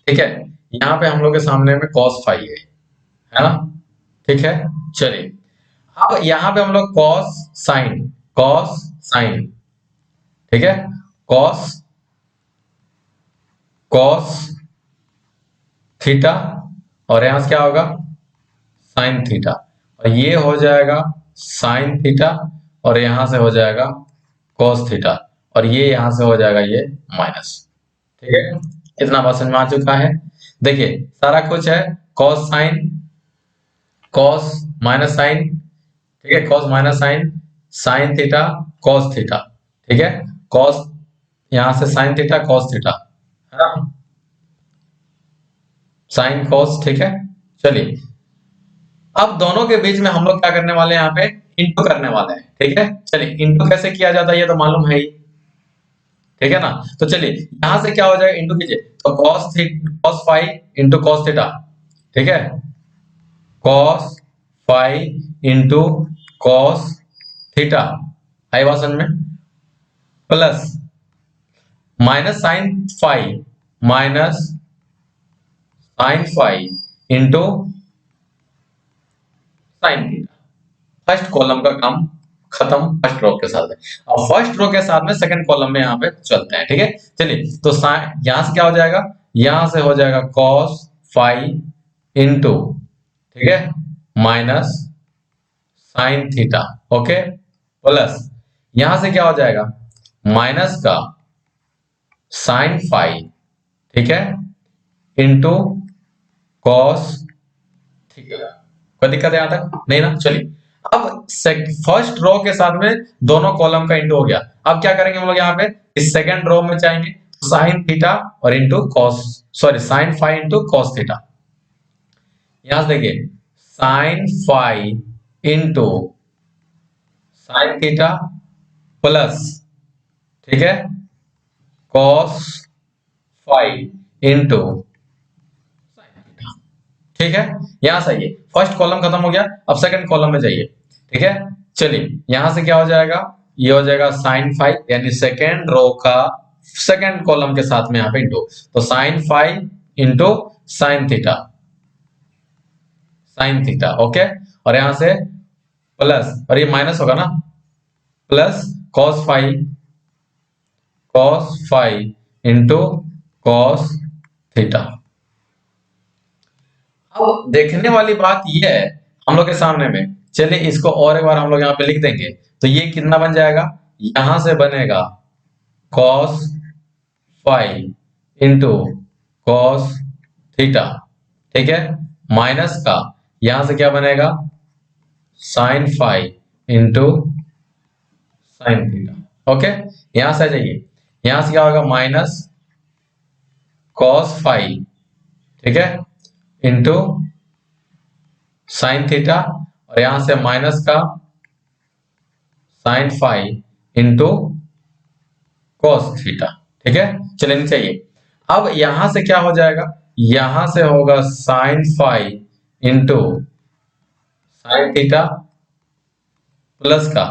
ठीक है, यहाँ पे हम लोग के सामने में cos फाइव है ना। ठीक है, चलिए अब यहाँ पे हम लोग cos साइन, ठीक है, cos cos थीटा, और यहां से क्या होगा, साइन थीटा, और ये हो जाएगा साइन थीटा, और यहां से हो जाएगा cos थीटा, और ये यहां से हो जाएगा ये माइनस। ठीक है, इतना बात समझ में आ चुका है। देखिए सारा कुछ है, cos sine, cos minus sine, ठीक है, cos minus sine, sine theta, cos theta. ठीक है, cos यहां से साइन थीटा cos थीटा, है ना, साइन cos। ठीक है, चलिए अब दोनों के बीच में हम लोग क्या करने वाले हैं, यहाँ पे इंटू करने वाले हैं। ठीक है, चलिए इंटू कैसे किया जाता है ये तो मालूम है ही। ठीक है ना, तो चलिए यहां से क्या हो जाएगा, इंटू कीजिए, तो cos five into cos theta. ठीक है, cos five into cos theta, आई बात समझ में, plus minus sine five into sine theta. First column का काम खत्म फर्स्ट रो के साथ में। अब फर्स्ट रो के साथ में सेकंड कॉलम में यहाँ पे चलते हैं। ठीक है, चलिए तो यहां से क्या हो जाएगा, यहां से हो जाएगा cos फाइव इंटू, ठीक है, minus sine theta. Okay, plus यहां से क्या हो जाएगा, माइनस का साइन फाइव, ठीक है, इंटू कॉस थीटा। कोई दिक्कत है यहां तक, नहीं ना। चलिए अब फर्स्ट रो के साथ में दोनों कॉलम का इंटू हो गया। अब क्या करेंगे हम लोग, यहाँ पे इस सेकंड रो में जाएंगे, साइन थीटा और into cos, sorry sine five into cos theta. यहां से देखिए sine five into sine theta plus, ठीक है, cos फाइव इंटू, ठीक है, यहां सही है। फर्स्ट कॉलम खत्म हो गया, अब सेकंड कॉलम में जाइए। ठीक है, चलिए यहां से क्या हो जाएगा, ये हो जाएगा साइन फाइव, यानी सेकंड रो का सेकंड कॉलम के साथ में यहाँ पे इंटू, तो sine five into sine theta, sine theta, okay. और यहां से प्लस, और ये माइनस होगा ना, plus cos five, cos five into cos theta. अब देखने वाली बात यह है हम लोग के सामने में, चलिए इसको और एक बार हम लोग यहाँ पे लिख देंगे, तो ये कितना बन जाएगा, यहां से बनेगा cos five into cos theta, ठीक है, माइनस का यहां से क्या बनेगा, sine five into sine theta, okay. यहां से आ जाइए, यहां से क्या होगा, माइनस कॉस फाइव, ठीक है, इंटू साइन थीटा, और यहां से माइनस का sine five into cos theta, ठीक है। चलिए नीचे आइए, अब यहां से क्या हो जाएगा, यहां से होगा sine five into sine theta plus का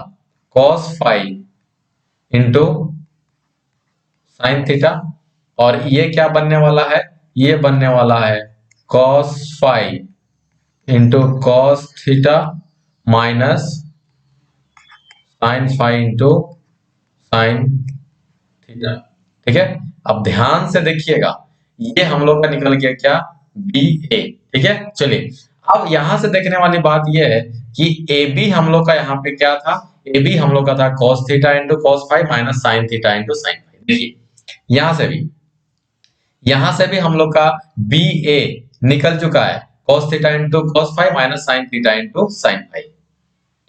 cos five into sine theta, और ये क्या बनने वाला है, ये बनने वाला है cos five into cos theta minus sine five into sine theta, ठीक है। अब ध्यान से देखिएगा, ये हम लोग का निकल गया क्या, बी ए, ठीक है। चलिए अब यहां से देखने वाली बात यह है कि ए बी हम लोग का यहाँ पे क्या था, ए बी हम लोग का था cos theta into cos five minus sine theta into sine five. देखिए यहां से भी हम लोग का बी ए निकल चुका है, cos theta into cos five minus sine theta into sine five,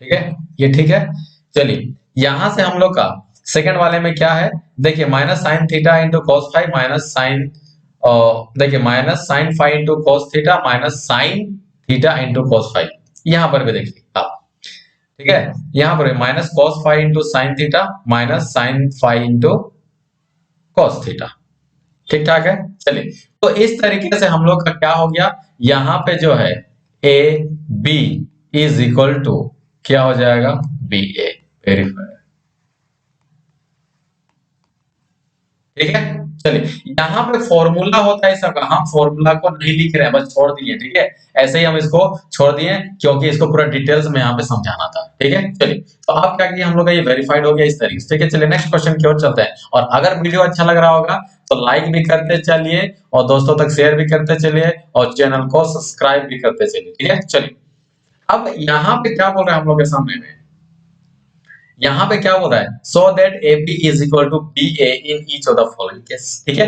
ठीक है, ये ठीक है। चलिए यहां से हम लोग का सेकंड वाले में क्या है, देखिए minus sine theta into cos five minus sine, देखिए minus sine five into cos theta minus sine theta into cos five, यहां पर भी देखिए आप, ठीक है, यहां पर minus cos five into sine theta minus sine five into cos theta, ठीक ठाक है। चलिए तो इस तरीके से हम लोग का क्या हो गया, यहां पे जो है A B is equal to क्या हो जाएगा, बी ए, वेरीफाइड, ठीक है। चलिए यहाँ पे फॉर्मूला होता है सबका, हम फॉर्मूला को नहीं लिख रहे हैं, बस छोड़ दिए, ठीक है, ऐसे ही हम इसको छोड़ दिए क्योंकि इसको पूरा डिटेल्स में यहाँ पे समझाना था, ठीक है। चलिए तो अब क्या किया हम लोग का, ये वेरीफाइड हो गया इस तरीके से, ठीक है। चलिए नेक्स्ट क्वेश्चन की ओर चलते हैं, और अगर वीडियो अच्छा लग रहा होगा तो लाइक भी करते चलिए और दोस्तों तक शेयर भी करते चलिए और चैनल को सब्सक्राइब भी करते चलिए, ठीक है। चलिए अब यहाँ पे क्या बोल रहे हैं हम लोग के सामने में, यहाँ पे क्या बोल रहा है, so that A B is equal to B A in each of the following case, ठीक है।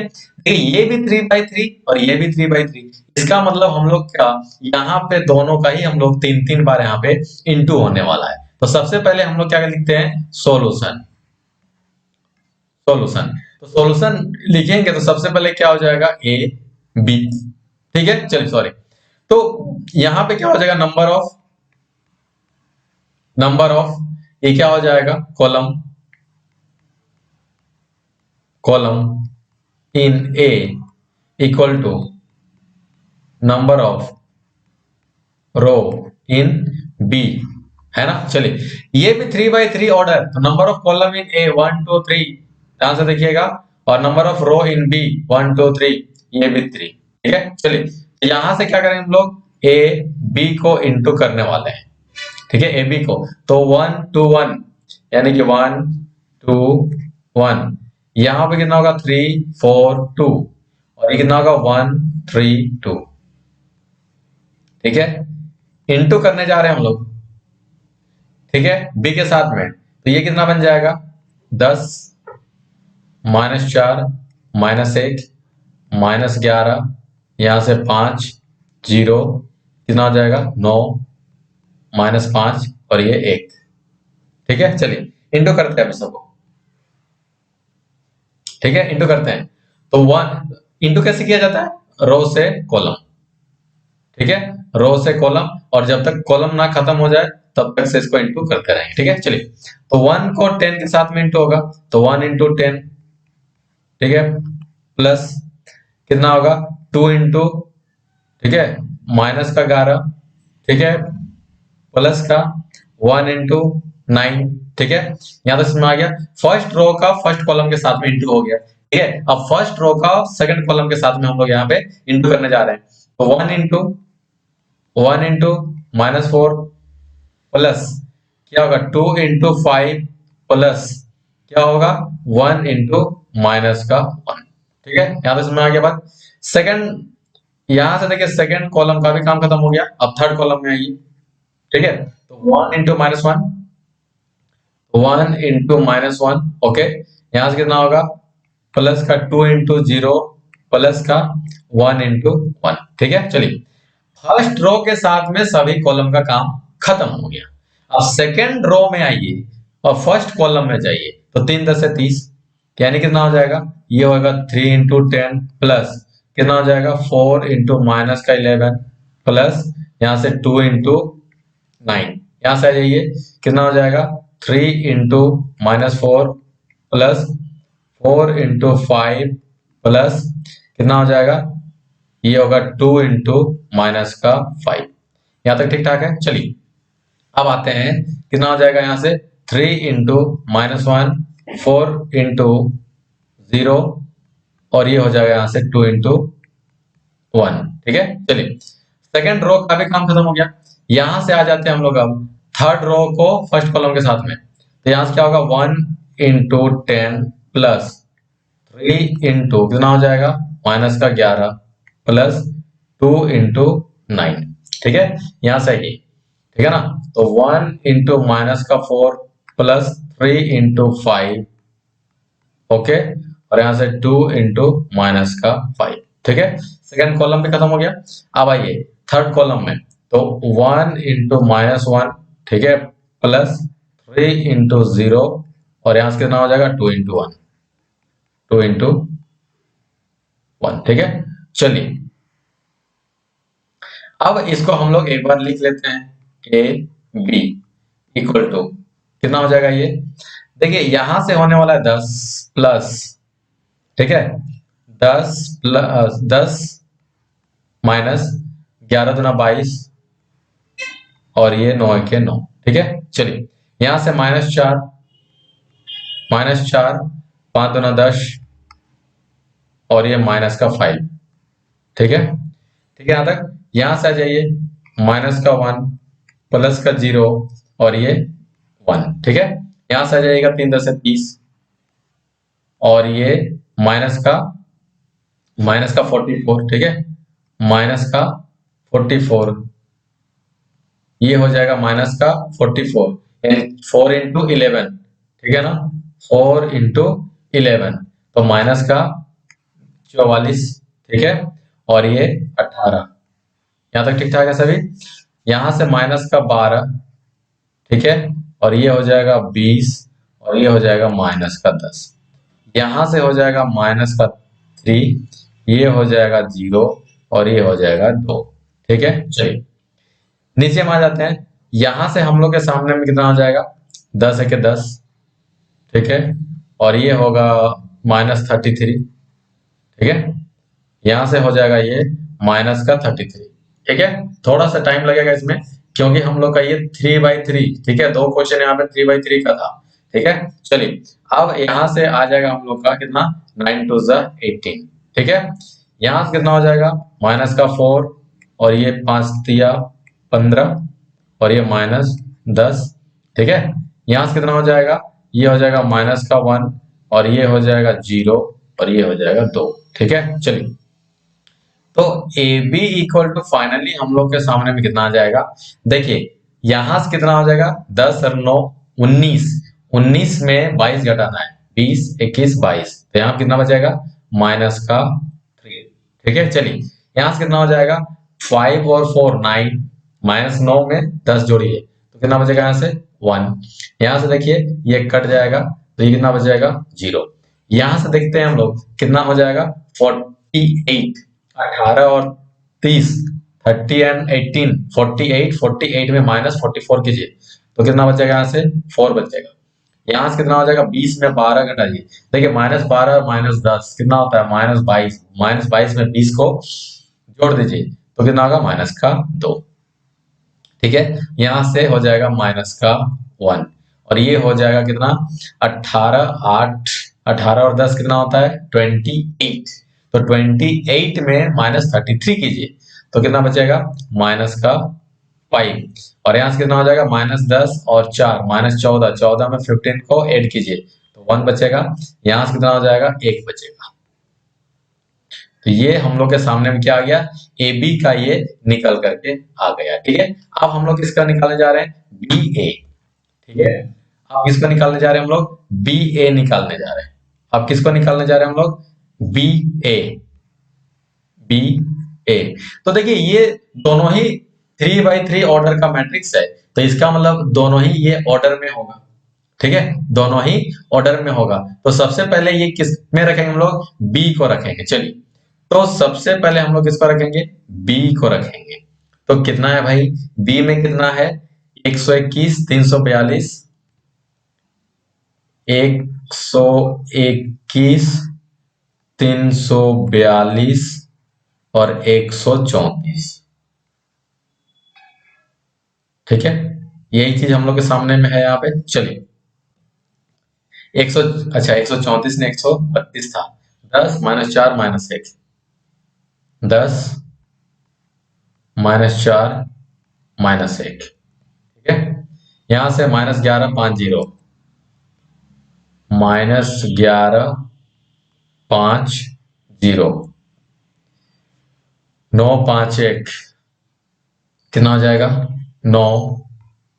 ये भी 3/3 और ये भी 3/3, इसका मतलब हम लोग क्या, यहाँ पे दोनों का ही हम लोग 3-3 बार यहाँ पे इंटू होने वाला है। तो सबसे पहले हम लोग क्या लिखते हैं, सोल्यूशन, सोल्यूशन, तो सोल्यूशन लिखेंगे तो सबसे पहले क्या हो जाएगा, ए बी, ठीक है। चलिए सॉरी, तो यहाँ पे क्या हो जाएगा, नंबर ऑफ ये क्या हो जाएगा, column, column in A equal to number of row in B, है ना। चलिए ये भी 3/3 ऑर्डर, तो number of column in A 1 2 3, ध्यान से देखिएगा, और number of row in B 1 2 3, ये भी 3, ठीक है। चलिए यहां से क्या करेंगे हम लोग, ए बी को इंटू करने वाले हैं, ठीक है, ए बी को, तो 1 2 1 यानी कि 1 2 1, यहां पे कितना होगा 3 4 2, और ये कितना होगा 1 3 2, ठीक है, इंटू करने जा रहे हैं हम लोग, ठीक है, बी के साथ में, तो ये कितना बन जाएगा 10 -4 -1 -11, यहां से 5 0, कितना हो जाएगा 9 -5 और ये 1, ठीक है। चलिए इंटू करते हैं सबको, ठीक है, इंटू करते हैं, तो 1 इंटू कैसे किया जाता है, रो से कॉलम, ठीक है, रो से कॉलम, और जब तक कॉलम ना खत्म हो जाए तब तक से इसको इंटू करते रहेंगे। ठीक है, चलिए तो 1 को 10 के साथ में इंटू होगा तो 1 इंटू 10, ठीक है, प्लस कितना होगा 2 इंटू, ठीक है, माइनस का 11, ठीक है, प्लस का 1 इंटू 9, ठीक है। यहां तक समझ में आ गया। फर्स्ट रो का फर्स्ट कॉलम के साथ में इंटू हो गया, ठीक है। अब फर्स्ट रो का सेकंड कॉलम के साथ में हम लोग यहाँ पे इंटू करने जा रहे हैं, तो 1 इंटू -4 प्लस क्या होगा 2 इंटू 5 प्लस क्या होगा 1 इंटू माइनस का 1, ठीक है। यहां तक समझ में आ गया बात। सेकंड, यहां से देखिए सेकंड कॉलम का भी काम खत्म हो गया, अब थर्ड कॉलम में आइए, ठीक है। तो 1 इंटू -1, 1 इंटू -1, ओके। यहां से कितना होगा प्लस का 2 इंटू 0 प्लस का 1 इंटू 1, ठीक है। चलिए फर्स्ट रो के साथ में सभी कॉलम का काम खत्म हो गया। अब सेकंड रो में आइए और फर्स्ट कॉलम में जाइए, तो 3 10 से 30, यानी कितना हो जाएगा, ये होगा 3 इंटू 10 प्लस कितना हो जाएगा 4 इंटू माइनस का 11 प्लस यहां से 2 इंटू 9, यहां से आ जाइए कितना हो जाएगा 3 इंटू -4 प्लस 4 इंटू 5 प्लस कितना हो जाएगा, ये होगा 2 इंटू माइनस का 5। यहां तक ठीक ठाक है। चलिए अब आते हैं कितना हो जाएगा, यहां से 3 इंटू -1, 4 इंटू 0 और ये हो जाएगा यहां से 2 इंटू 1, ठीक है। चलिए सेकेंड रो का भी काम खत्म हो गया। यहां से आ जाते हैं हम लोग अब थर्ड रो को फर्स्ट कॉलम के साथ में, तो यहां से क्या होगा 1 इंटू 10 प्लस 3 इंटू कितना हो जाएगा माइनस का 11 प्लस 2 इंटू 9, ठीक है। यहां से ये ठीक है ना, तो 1 इंटू माइनस का 4 प्लस 3 इंटू 5, ओके, और यहां से 2 इंटू माइनस का 5, ठीक है। सेकेंड कॉलम भी खत्म हो गया। अब आइए थर्ड कॉलम में, तो 1 इंटू -1, ठीक है, प्लस 3 इंटू 0 और यहां से कितना हो जाएगा 2 इंटू 1, 2 इंटू 1, ठीक है। चलिए अब इसको हम लोग एक बार लिख लेते हैं, ए बी इक्वल टू कितना हो जाएगा, ये देखिए यहां से होने वाला है 10 प्लस, ठीक है, 10 प्लस 10 माइनस 11 दूना 22 और ये 9 के 9, ठीक है। चलिए यहां से -4, -4, 5 दूना 10 और ये माइनस का 5, ठीक है, ठीक है। यहां तक यहां से आ जाइए माइनस का 1 प्लस का 0 और ये 1, ठीक है। यहां से आ जाएगा 3 10 से 30 और ये माइनस का 44, ठीक है, माइनस का 44, ये हो जाएगा माइनस का 44 यानी 4 इंटू 11, ठीक है ना, 4 इंटू 11 तो माइनस का 44, ठीक है, और ये 18। यहां तक ठीक ठाक है सभी। यहां से माइनस का 12, ठीक है, और ये हो जाएगा 20 और ये हो जाएगा माइनस का 10। यहां से हो जाएगा माइनस का 3, ये हो जाएगा 0 और ये हो जाएगा 2, ठीक है। चलिए नीचे में आ जाते हैं। यहां से हम लोग के सामने में कितना हो जाएगा 10 है के 10, ठीक है, और ये होगा -33, ठीक है। यहां से हो जाएगा ये माइनस का 33, ठीक है। थोड़ा सा टाइम लगेगा इसमें क्योंकि हम लोग का ये 3/3, ठीक है, 2 क्वेश्चन यहाँ पे 3/3 का था, ठीक है। चलिए अब यहां से आ जाएगा हम लोग का कितना 9 2 18, ठीक है। यहां से कितना हो जाएगा माइनस का 4 और ये 5 तिया 15 और ये -10, ठीक है। यहां से कितना हो जाएगा, ये हो जाएगा माइनस का 1 और ये हो जाएगा 0 और ये हो जाएगा 2, ठीक है। चलिए तो A B equal to finally हम लोग के सामने में कितना आ जाएगा, देखिए यहां से कितना हो जाएगा 10 और 9 19, 19 में 22 घटाना है 20 21 22, तो यहाँ कितना बचेगा माइनस का 3, ठीक है। चलिए यहां से कितना हो जाएगा 5 और 4 9, -9 में 10 जोड़िए तो कितना बचेगा यहाँ से 1, यहां से देखिए ये कट जाएगा तो ये कितना बचेगा 0। यहां से देखते हैं हम लोग कितना हो जाएगा 48, 18 और 30 30 एंड 18 48, 48 में -44 कीजिए तो कितना बचेगा, यहाँ से 4 बचेगा। यहाँ से कितना हो जाएगा, 20 में 12 घटाइए, देखिए -12 -10 कितना होता है, -22, -22 में 20 को जोड़ दीजिए तो कितना होगा, -2। ठीक है, यहां से हो जाएगा -1 और ये हो जाएगा कितना, 18, 8, 18 और 10 कितना होता है, 28। तो 28 में -33 कीजिए तो कितना बचेगा, -5 और यहाँ से कितना हो जाएगा, -10 और 4 -14, 14 में 15 को ऐड कीजिए तो 1 बचेगा। यहाँ से कितना हो जाएगा, 1 बचेगा। तो ये हम लोग के सामने में क्या आ गया, ए बी का ये निकल करके आ गया। ठीक है, अब हम लोग किसका निकालने जा रहे हैं, बी ए। ठीक है, अब किसको निकालने जा रहे हैं हम लोग, बी ए निकालने जा रहे हैं। अब किसको निकालने जा रहे हैं हम लोग, बी ए। बी ए, तो देखिए ये दोनों ही 3x3 ऑर्डर का मैट्रिक्स है, तो इसका मतलब दोनों ही ये ऑर्डर में होगा। ठीक है, दोनों ही ऑर्डर में होगा। तो सबसे पहले ये किस में रखेंगे हम लोग, बी को रखेंगे। चलिए, तो सबसे पहले हम लोग किसको रखेंगे, बी को रखेंगे। तो कितना है भाई, बी में कितना है, 121, 342, 121, 342 और 134। ठीक है, यही चीज हम लोग के सामने में है यहाँ पे। चलिए, 100, अच्छा 134 ने 132 था, 10 -4 -1, 10 -4 -1। ठीक है, यहां से -11 50, -11 50, 9 5 1 कितना हो जाएगा, 9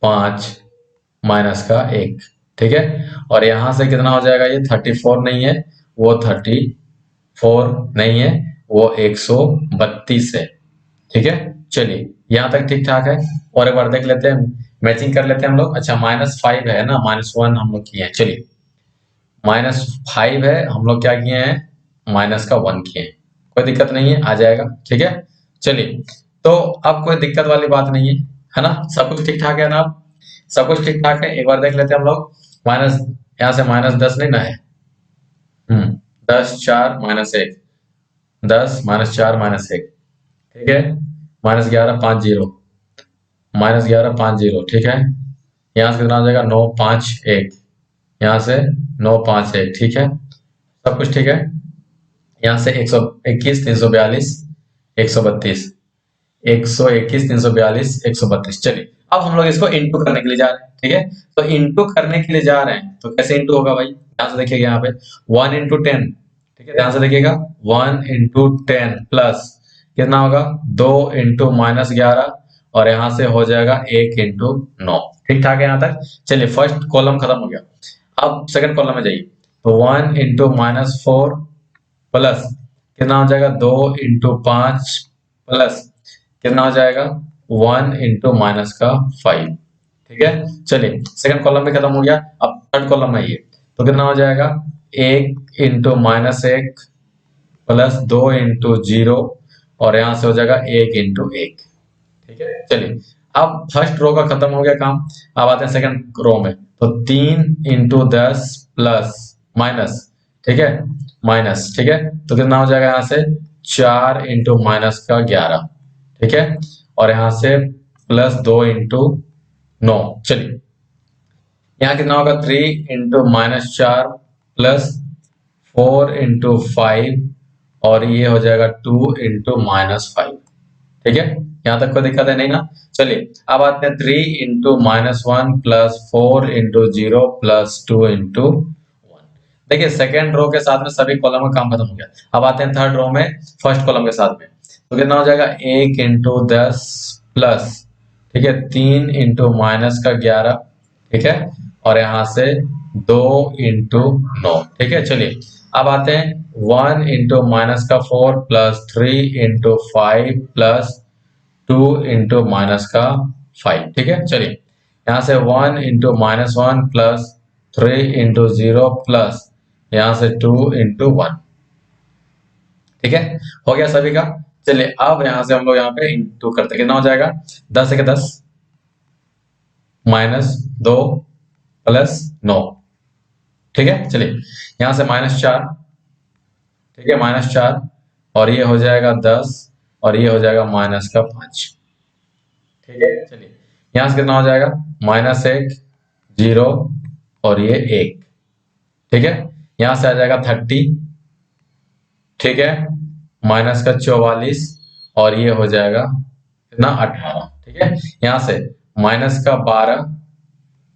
5 -1। ठीक है, और यहां से कितना हो जाएगा, ये 34 नहीं है, वो 34 नहीं है, वो 132 है। ठीक है, चलिए यहां तक ठीक ठाक है। और एक बार देख लेते हैं, मैचिंग कर लेते हैं हम लोग। अच्छा -5 है ना, -1 हम लोग किए हैं। चलिए, -5 है, हम लोग क्या किए हैं, -1 किए हैं, कोई दिक्कत नहीं है, आ जाएगा। ठीक है, चलिए, तो अब कोई दिक्कत वाली बात नहीं है ना, सब कुछ ठीक ठाक है ना, सब कुछ ठीक ठाक है। एक बार देख लेते हैं हम लोग, माइनस, यहाँ से -10 नहीं ना है, 10 4 -1, 10 -4 -1। ठीक है, -11 50, -11 50। ठीक है, यहाँ से कितना हो जाएगा, 9 5 1, यहाँ से 9 5 1। ठीक है, सब कुछ ठीक है। यहाँ से 121 342 132, 121 342 132। चलिए, अब हम लोग इसको इंटू करने के लिए जा रहे हैं। ठीक है, तो इंटू करने के लिए जा रहे हैं, तो कैसे इंटू होगा भाई, ध्यान से देखिएगा यहाँ पे 1 × 10। ठीक है, ध्यान से देखिएगा, 1 × 10 प्लस कितना होगा, 2 × -11 और यहाँ से हो जाएगा 1 × 9। ठीक ठाक है यहाँ तक। चलिए, फर्स्ट कॉलम खत्म हो गया, अब सेकंड कॉलम में जाइए। तो 1 × -4 प्लस कितना हो जाएगा, 2 × 5 प्लस कितना हो जाएगा, 1 × -5। ठीक है, चलिए सेकंड कॉलम में खत्म हो गया, अब थर्ड कॉलम में आइए। तो कितना हो जाएगा, 1 × -1 प्लस 2 × 0 और यहाँ से हो जाएगा 1 × 1। ठीक है, चलिए, अब फर्स्ट रो का खत्म हो गया काम, अब आते हैं सेकंड रो में। तो 3 × 10 प्लस माइनस, ठीक है, माइनस। ठीक है, तो कितना हो जाएगा, यहाँ से 4 × -11। ठीक है, और यहाँ से प्लस 2 × 9। चलिए, यहाँ कितना होगा, 3 × -4 प्लस 4 × 5 और ये हो जाएगा 2 × -5। ठीक है, यहाँ तक कोई दिक्कत है नहीं ना। चलिए, अब आते हैं 3 × -1 प्लस 4 × 0 प्लस 2 × 1। देखिए, सेकेंड रो के साथ में सभी कॉलम का काम खत्म हो गया। अब आते हैं थर्ड रो में, फर्स्ट कॉलम के साथ में। तो कितना हो जाएगा, 1 × 10 प्लस, ठीक है, 3 × -11। ठीक है, और यहाँ से 2 × 9। ठीक है, चलिए, अब आते हैं 1 × -4 प्लस 3 × 5 प्लस 2 × -5। ठीक है, चलिए, यहाँ से 1 × -1 प्लस 3 × 0 प्लस यहाँ से 2 × 1। ठीक है, हो गया सभी का। चलिए अब यहां से हम लोग यहाँ पे इंटू करते कितना हो जाएगा 10 के 10 -2 +9। ठीक है, चलिए यहां से -4, ठीक है -4 और ये हो जाएगा 10 और ये हो जाएगा -5। ठीक है, चलिए यहां से कितना हो जाएगा -1 0 और ये 1। ठीक है, यहां से आ जाएगा 30, ठीक है -44 और ये हो जाएगा कितना 18। ठीक है, यहां से -12,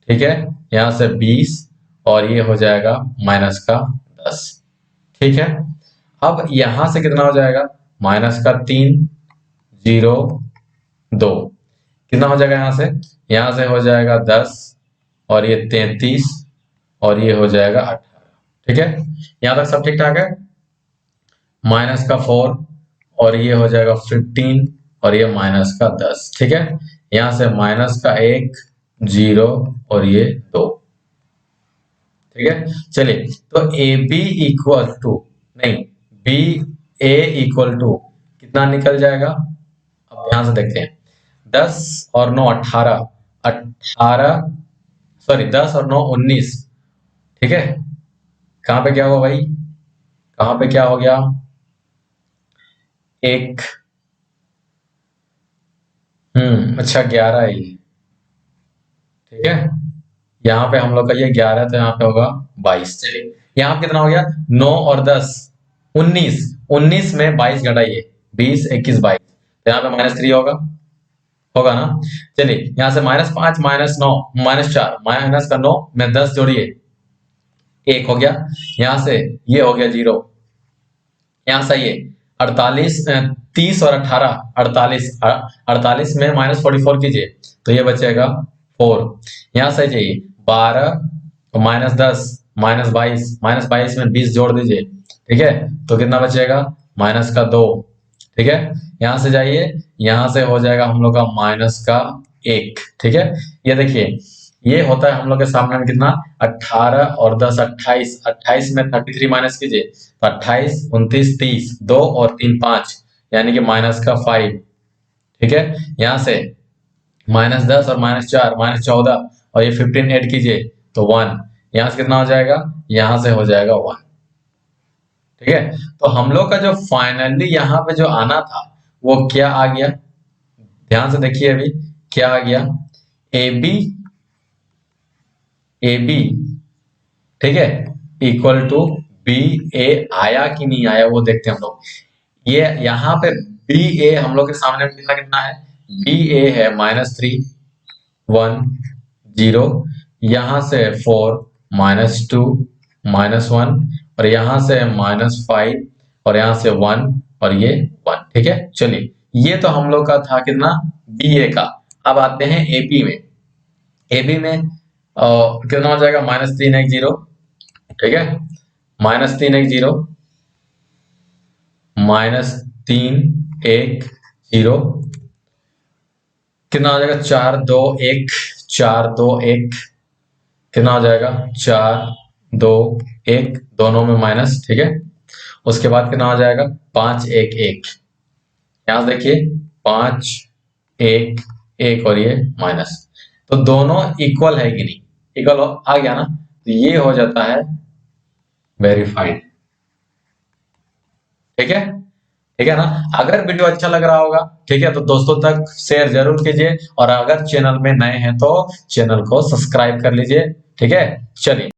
ठीक है यहां से 20 और ये हो जाएगा -10। ठीक है, अब यहां से कितना हो जाएगा -3 0 2, कितना हो जाएगा यहां से हो जाएगा 10 और ये 33 और ये हो जाएगा 18। ठीक है, यहां तक सब ठीक ठाक है। -4 और ये हो जाएगा 15 और ये -10। ठीक है, यहां से -1 0 और ये 2। ठीक है, चलिए तो ए बी इक्वल टू नहीं बी ए इक्वल टू कितना निकल जाएगा, अब ध्यान से देखते हैं 10 और 9 18 18 सॉरी 10 और 9 19। ठीक है, कहां पे क्या हुआ भाई, कहां पे क्या हो गया 1, अच्छा 11 है ये। ठीक है, यहाँ पे हम लोग का ये 11 तो यहाँ पे होगा 22। चलिए यहाँ पे कितना हो गया 9 और 10 19, 19 में 22 घटाइए 20 21 22 तो यहाँ पे -3 होगा, होगा ना। चलिए यहाँ से -5 -9 -4 माइनस का 9 में 10 जोड़िए 1 हो गया, यहाँ से ये हो गया 0, यहाँ सही है 48 30 और 18 48 48 में -44 कीजिए तो ये बचेगा 4, यहाँ सही चाहिए 12 -10 -22 में 20 जोड़ दीजिए। ठीक है, तो कितना बचेगा -2। ठीक है, यहां से जाइए यहां से हो जाएगा हम लोग का -1। ठीक है, ये देखिए ये होता है हम लोग के सामने में कितना 18 और 10 28, 28 में 33 माइनस कीजिए तो 28 29 30 2 और 3 5 यानी कि -5। ठीक है, यहां से -10 और -4 -14 और ये 15 ऐड कीजिए तो 1, यहां से कितना हो जाएगा यहां से हो जाएगा 1। ठीक है, तो हम लोग का जो फाइनली यहाँ पे जो आना था वो क्या आ गया, ध्यान से देखिए अभी क्या आ गया ए बी ए बी, ठीक है इक्वल टू बी ए आया कि नहीं आया वो देखते हैं हम लोग। ये यहाँ पे बी ए हम लोग के सामने कितना कितना है बी ए है -3 1 0, यहां से 4 -2 -1 और यहां से -5 और यहां से 1 और ये 1। ठीक है, चलिए ये तो हम लोग का था कितना बी ए का। अब आते हैं एपी में, एबी में कितना हो जाएगा -3 1 0। ठीक है, -3 1 0 -3 1 0 कितना हो जाएगा 4 2 1 4 2 1 कितना हो जाएगा 4 2 1 दोनों में माइनस। ठीक है, उसके बाद कितना हो जाएगा 5 1 1, यहां से देखिए 5 1 1 और ये माइनस, तो दोनों इक्वल है कि नहीं, इक्वल आ गया ना तो ये हो जाता है वेरीफाइड। ठीक है, ठीक है ना। अगर वीडियो अच्छा लग रहा होगा ठीक है तो दोस्तों तक शेयर जरूर कीजिए और अगर चैनल में नए हैं तो चैनल को सब्सक्राइब कर लीजिए। ठीक है, चलिए।